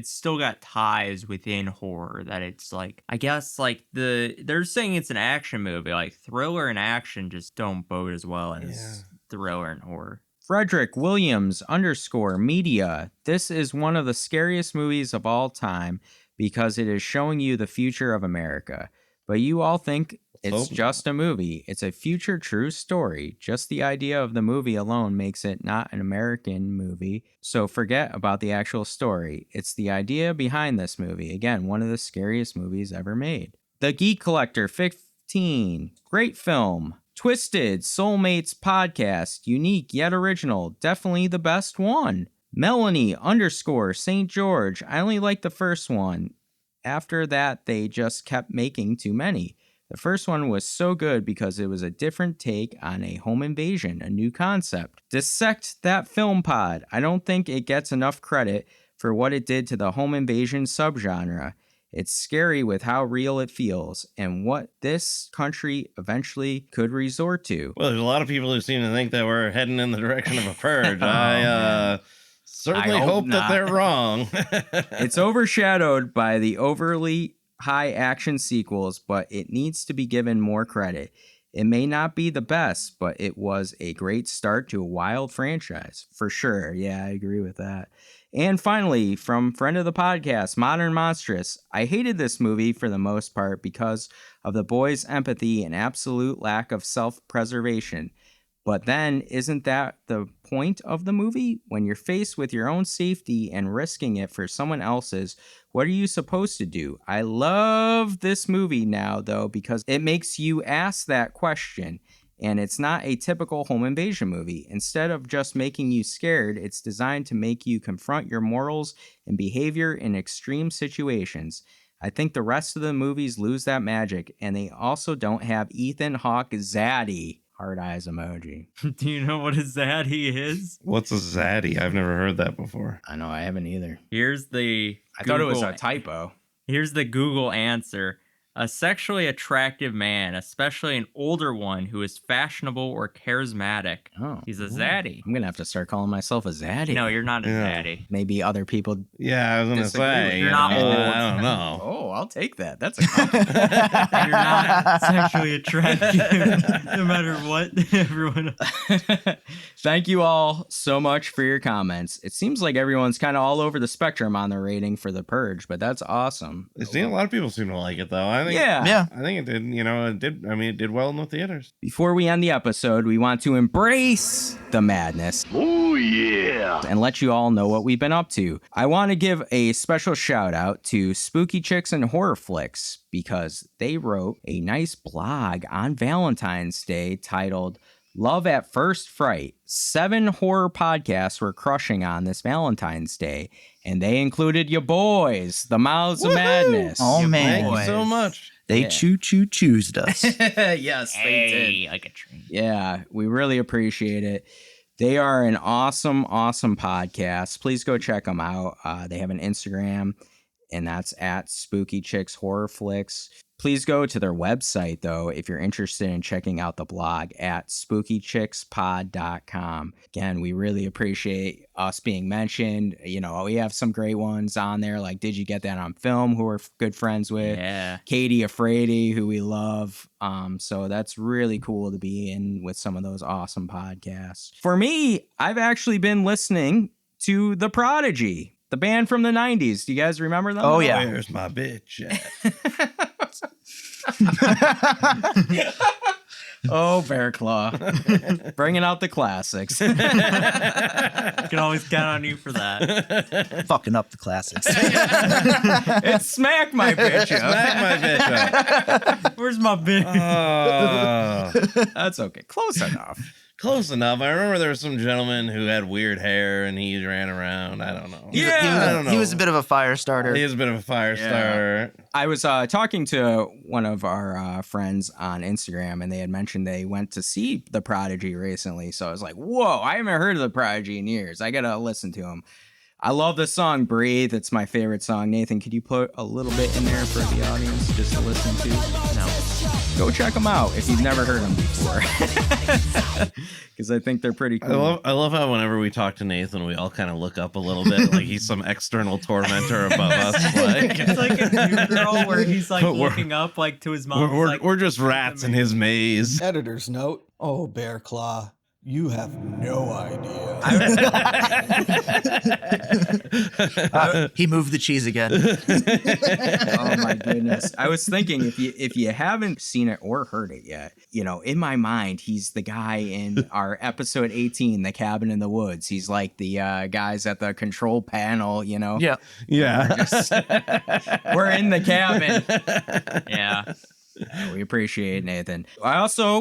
still got ties within horror that it's like, I guess like they're saying it's an action movie. Like thriller and action just don't bode as well as thriller and horror. Frederick Williams _media. This is one of the scariest movies of all time because it is showing you the future of America. But you all think it's just a movie. It's a future true story. Just the idea of the movie alone makes it not an American movie. So forget about the actual story. It's the idea behind this movie. Again, one of the scariest movies ever made. The Geek Collector 15. Great film. Twisted Soulmates podcast, unique yet original, definitely the best one. Melanie _St. George, I only liked the first one. After that, they just kept making too many. The first one was so good because it was a different take on a home invasion, a new concept. Dissect That Film Pod, I don't think it gets enough credit for what it did to the home invasion subgenre. It's scary with how real it feels and what this country eventually could resort to. Well, there's a lot of people who seem to think that we're heading in the direction of a purge. I certainly hope that they're wrong. It's overshadowed by the overly high action sequels, but it needs to be given more credit. It may not be the best, but it was a great start to a wild franchise. For sure. Yeah, I agree with that. And finally, from friend of the podcast, Modern Monstrous, I hated this movie for the most part because of the boys' empathy and absolute lack of self-preservation. But then, isn't that the point of the movie? When you're faced with your own safety and risking it for someone else's, what are you supposed to do? I love this movie now, though, because it makes you ask that question. And it's not a typical home invasion movie. Instead of just making you scared, it's designed to make you confront your morals and behavior in extreme situations. I think the rest of the movies lose that magic, and they also don't have Ethan Hawke zaddy. Hard eyes emoji. Do you know what a zaddy is? What's a zaddy? I've never heard that before. I know, I haven't either. I thought it was a typo. Here's the Google answer. A sexually attractive man, especially an older one who is fashionable or charismatic. Oh, he's a zaddy. I'm gonna have to start calling myself a zaddy. No, you're not a zaddy. Maybe other people. Yeah, I was gonna say you're not old. I don't know. Oh, I'll take that. That's a compliment. You're not sexually attractive, no matter what. Everyone. Thank you all so much for your comments. It seems like everyone's kind of all over the spectrum on the rating for The Purge, but that's awesome. A lot of people seem to like it though. I think it did. It did well in the theaters. Before we end the episode, we want to embrace the madness. Oh, yeah. And let you all know what we've been up to. I want to give a special shout out to Spooky Chicks and Horror Flicks because they wrote a nice blog on Valentine's Day titled Love at First Fright. 7 horror podcasts were crushing on this Valentine's Day, and they included your boys, the Mouths of Madness. Oh, man. Thank you so much. They choosed us. Yes, they did. Like a train. Yeah, we really appreciate it. They are an awesome podcast. Please go check them out. They have an Instagram, and that's at Spooky Chicks Horror Flicks. Please go to their website, though, if you're interested in checking out the blog at spookychickspod.com. Again, we really appreciate us being mentioned. You know, we have some great ones on there, like Did You Get That on Film, who we're good friends with. Yeah. Katie Afraidy, who we love. So that's really cool to be in with some of those awesome podcasts. For me, I've actually been listening to The Prodigy, the band from the 90s. Do you guys remember them? Oh, yeah. Where's my bitch at? Oh, Bearclaw. Bringing out the classics. You can always count on you for that. Fucking up the classics. It's Smack My Bitch Up. Smack my bitch up. Where's my bitch? That's okay. Close enough. Close enough. I remember there was some gentleman who had weird hair and he ran around. I don't know. Yeah. I don't know. He was a bit of a fire starter. He was a bit of a fire starter. I was talking to one of our friends on Instagram, and they had mentioned they went to see The Prodigy recently. So I was like, whoa, I haven't heard of The Prodigy in years. I got to listen to him. I love the song Breathe. It's my favorite song. Nathan, could you put a little bit in there for the audience just to listen to? No. Go check them out if you've never heard them before. Because I think they're pretty cool. I love how whenever we talk to Nathan, we all kind of look up a little bit like he's some external tormentor above us. Like, It's like a new girl where he's like looking up like to his mom. we're just rats in his maze. Editor's note. Oh, Bearclaw, you have no idea. He moved the cheese again. Oh my goodness. I was thinking if you haven't seen it or heard it yet, you know, in my mind, he's the guy in our episode 18, The Cabin in the Woods. He's like the guys at the control panel, you know? Yeah. We're in the cabin. Yeah. We appreciate it, Nathan.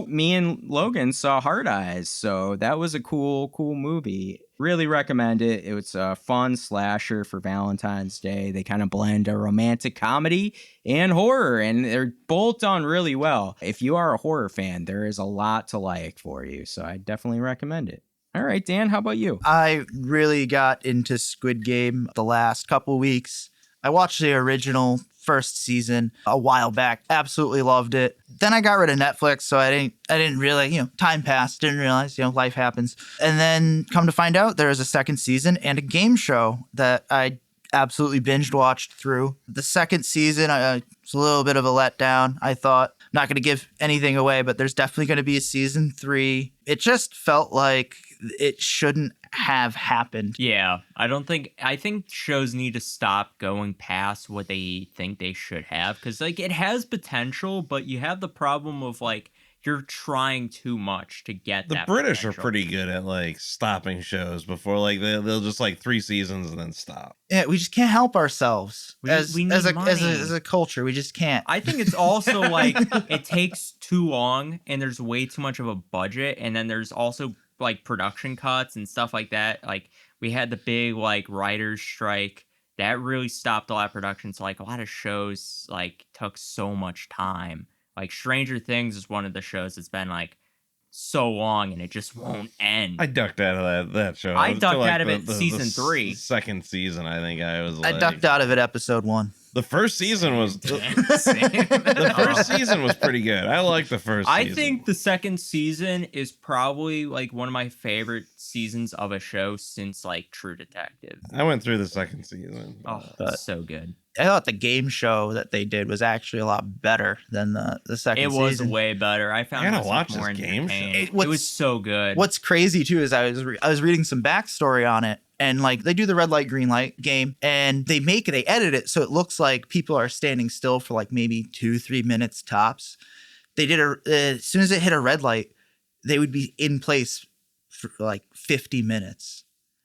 Me and Logan saw Hard Eyes, so that was a cool movie. Really recommend it. It was a fun slasher for Valentine's Day. They kind of blend a romantic comedy and horror, and they're both done really well. If you are a horror fan, there is a lot to like for you, so I definitely recommend it. All right, Dan, how about you? I really got into Squid Game the last couple weeks. I watched the original first season a while back. Absolutely loved it. Then I got rid of Netflix, so I didn't really, time passed, didn't realize, life happens. And then come to find out there is a second season and a game show that I absolutely binged watched through. The second season was a little bit of a letdown, I thought. Not going to give anything away, but there's definitely going to be a season 3. It just felt like it shouldn't have happened. Yeah, I think shows need to stop going past what they think they should have, because like it has potential, but you have the problem of like you're trying too much to get The that British potential. are pretty good at like stopping shows before like they'll just like 3 seasons and then stop. Yeah, we just can't help ourselves We as need a money. culture. We just can't. I think it's also like it takes too long and there's way too much of a budget, and then there's also like production cuts and stuff like that. Like we had the big like writers strike that really stopped a lot of production, so like a lot of shows like took so much time. Like Stranger Things is one of the shows that's been like so long and it just won't end. I ducked out of that show. I ducked Till, out of it season 3. Second season, I think I was. I ducked out of it episode 1. The first season was the first season was pretty good. I liked the first season. I think the second season is probably like one of my favorite seasons of a show since like True Detective. I went through the second season. Oh, that's so good. I thought the game show that they did was actually a lot better than the second season. It was way better. I found gotta myself watch more this game show. entertained. It was so good. What's crazy too is I was reading some backstory on it, and like they do the red light green light game, and they edit it so it looks like people are standing still for like maybe 2-3 minutes tops. They did as soon as it hit a red light, they would be in place for like 50 minutes,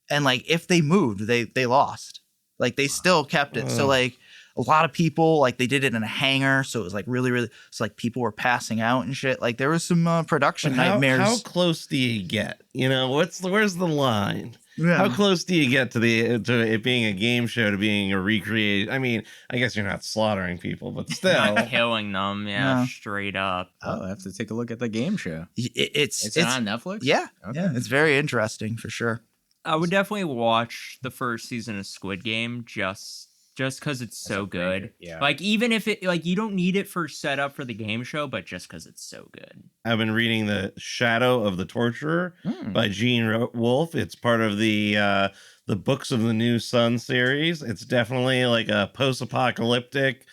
and like if they moved, they lost. Like they still kept it. So like a lot of people, like they did it in a hangar, so it was like really so like people were passing out and shit. Like there was some production nightmares. How close do you get? Where's the line? Yeah. How close do you get to it being a game show to being a recreation? I mean, I guess you're not slaughtering people, but still Not killing them, No. straight up. Oh, I have to take a look at the game show. It's on Netflix? Yeah, Okay. yeah, it's very interesting for sure. I would definitely watch the first season of Squid Game just just because it's so good. Yeah. Like, even if it, like, you don't need it for setup for the game show, but just because it's so good. I've been reading The Shadow of the Torturer by Gene Wolfe. It's part of the Books of the New Sun series. It's definitely like a post-apocalyptic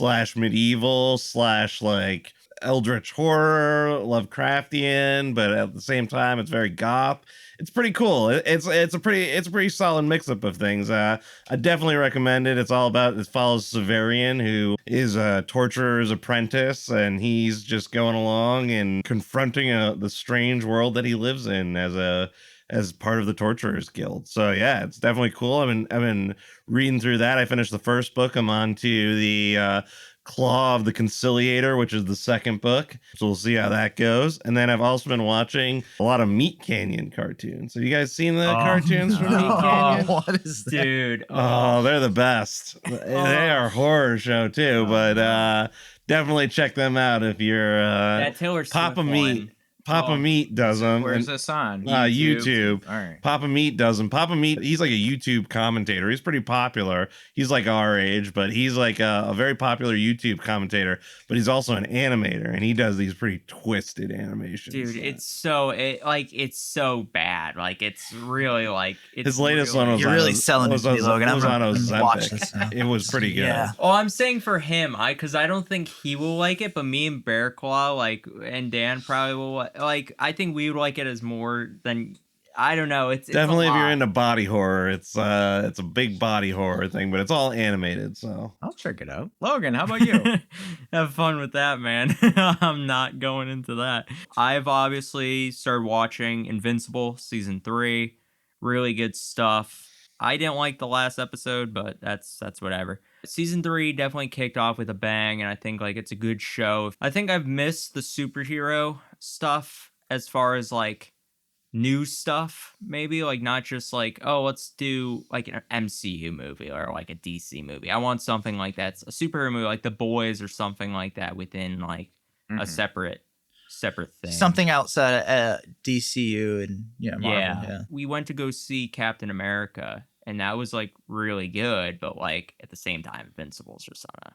/ medieval / like eldritch horror, Lovecraftian, but at the same time it's very goth. It's pretty cool. It's a pretty solid mix-up of things. I definitely recommend it. It follows Severian, who is a torturer's apprentice, and he's just going along and confronting the strange world that he lives in as part of the Torturers Guild. So yeah, it's definitely cool. I've been reading through that. I finished the first book. I'm on to the Claw of the Conciliator, which is the second book. So we'll see how that goes. And then I've also been watching a lot of Meat Canyon cartoons. Have you guys seen the cartoons from Meat Canyon? What is that? Dude. Oh, they're the best. They are a horror show too, but definitely check them out if you're that Taylor Swift Papa Meat. one. Papa Meat does them. Where's this on? YouTube. All right. Papa Meat does them. Papa Meat, he's like a YouTube commentator. He's pretty popular. He's like our age, but he's like a very popular YouTube commentator, but he's also an animator, and he does these pretty twisted animations. Dude, it's so bad. Like, it's really like it's his latest really, one was You're really selling it to me, Logan. It was on watch this now. Ozempic. It was pretty good. Yeah. Oh, I'm saying for him, because I don't think he will like it, but me and Bearclaw, and Dan probably will. Like, I think we would like it as more than, I don't know. It's Definitely if you're into body horror. It's a big body horror thing, but it's all animated, so I'll check it out. Logan, how about you? Have fun with that, man. I'm not going into that. I've obviously started watching Invincible season 3. Really good stuff. I didn't like the last episode, but that's whatever. Season 3 definitely kicked off with a bang, and I think like it's a good show. I think I've missed the superhero stuff as far as like new stuff, maybe like not just like, oh, let's do like an MCU movie or like a DC movie. I want something like that's a superhero movie, like The Boys or something like that within like a separate thing. Something outside of DCU and Marvel. Yeah. We went to go see Captain America, and that was like really good, but like at the same time, Invincible's just on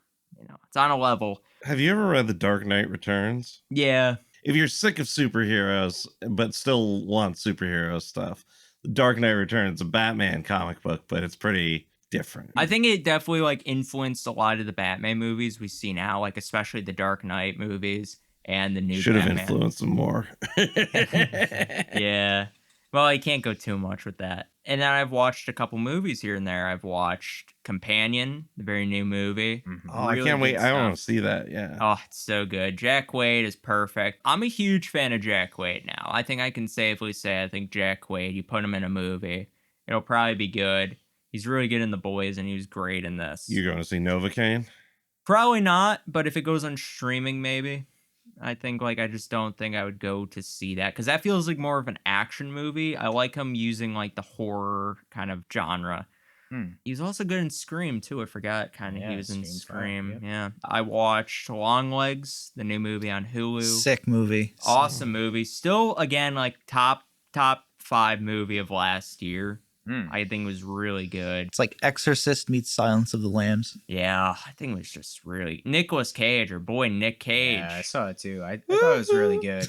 it's on a level. Have you ever read The Dark Knight Returns? Yeah. If you're sick of superheroes but still want superhero stuff, The Dark Knight Returns, a Batman comic book, but it's pretty different. I think it definitely like influenced a lot of the Batman movies we see now, like especially the Dark Knight movies and the new Should have Batman. influenced them more. Yeah. Well, I can't go too much with that. And then I've watched a couple movies here and there. I've watched Companion, the very new movie. Oh, I can't wait. I want to see that. Yeah. Oh, it's so good. Jack Quaid is perfect. I'm a huge fan of Jack Quaid now. I think I can safely say I think Jack Quaid, you put him in a movie, it'll probably be good. He's really good in The Boys, and he was great in this. You're going to see Novocaine? Probably not, but if it goes on streaming, maybe. I think I just don't think I would go to see that because that feels like more of an action movie. I like him using like the horror kind of genre. He's also good in Scream too. I forgot he was in Scream. Yeah. I watched Longlegs, the new movie on Hulu. Sick movie. Awesome movie. Still again like top 5 movie of last year. I think it was really good. It's like Exorcist meets Silence of the Lambs. Yeah, I think it was just really Nicolas Cage, or boy Nick Cage. Yeah, I saw it too. I thought it was really good.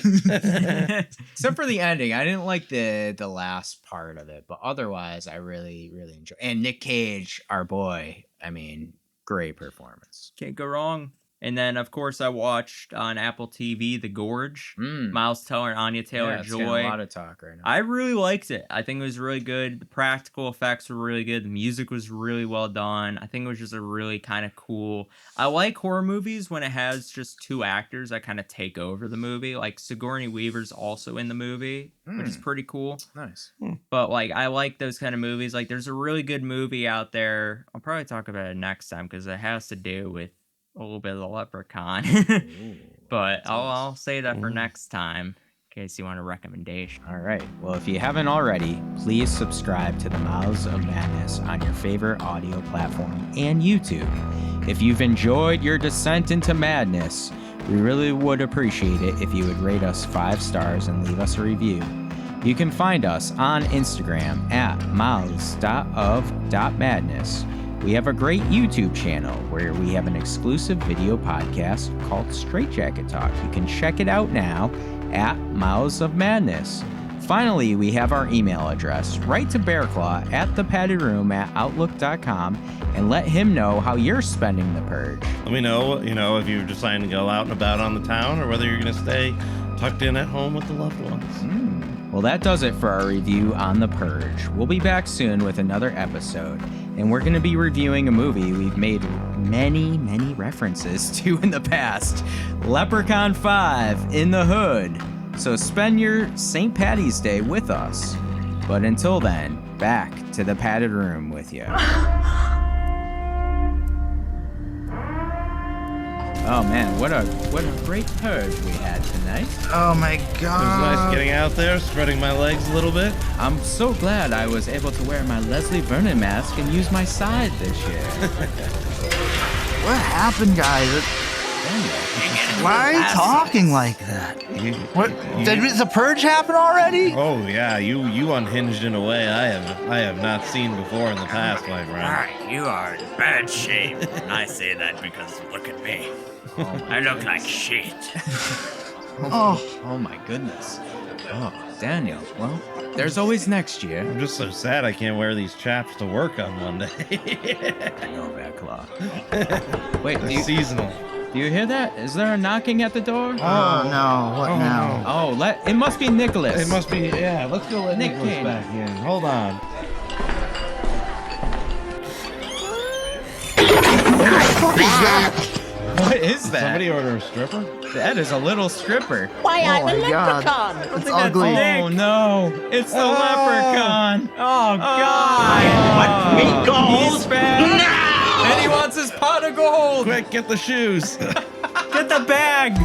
Except for the ending. I didn't like the last part of it, but otherwise I really, really enjoyed it. And Nick Cage, our boy, I mean, great performance. Can't go wrong. And then, of course, I watched on Apple TV The Gorge. Miles Teller and Anya Taylor-Joy. Getting a lot of talk right now. I really liked it. I think it was really good. The practical effects were really good. The music was really well done. I think it was just a really kind of cool... I like horror movies when it has just 2 actors that kind of take over the movie. Like Sigourney Weaver's also in the movie, which is pretty cool. Nice. But I like those kind of movies. Like there's a really good movie out there. I'll probably talk about it next time because it has to do with a little bit of the Leprechaun. But I'll say that for next time in case you want a recommendation. All right. Well, if you haven't already, please subscribe to the Mouths of Madness on your favorite audio platform and YouTube. If you've enjoyed your descent into madness, we really would appreciate it if you would rate us 5 stars and leave us a review. You can find us on Instagram at mouths.of.madness. We have a great YouTube channel where we have an exclusive video podcast called Straight Jacket Talk. You can check it out now at Mouths of Madness. Finally, we have our email address. Write to Bearclaw at thepaddedroom@outlook.com and let him know how you're spending the purge. Let me know, if you're deciding to go out and about on the town or whether you're going to stay tucked in at home with the loved ones. Well, that does it for our review on The Purge. We'll be back soon with another episode, and we're going to be reviewing a movie we've made many, many references to in the past, Leprechaun 5 in the Hood. So spend your St. Paddy's Day with us. But until then, back to the padded room with you. Oh man, what a great purge we had tonight. Oh my god. It was nice getting out there, spreading my legs a little bit. I'm so glad I was able to wear my Leslie Vernon mask and use my side this year. What happened, guys? Why are you talking like that? What? Did the purge happen already? Oh yeah, you unhinged in a way I have not seen before in the past, my friend. Alright, you are in bad shape. And I say that because look at me. I look like shit. Oh my goodness. Oh, Daniel, well, there's always next year. I'm just so sad I can't wear these chaps to work on Monday. I know, Bearclaw. Wait, seasonal. Do you hear that? Is there a knocking at the door? Oh no, what now? Oh, it must be Nicholas. It must be, yeah, let's go let Nick Nicholas Kane. back in. Hold on. What is that? Somebody order a stripper? That is a little stripper. Why, I'm my a God. leprechaun. It's ugly. Oh no, it's the leprechaun. Oh God. Let me go. He's back. And he wants his pot of gold. Quick, get the shoes. Get the bag.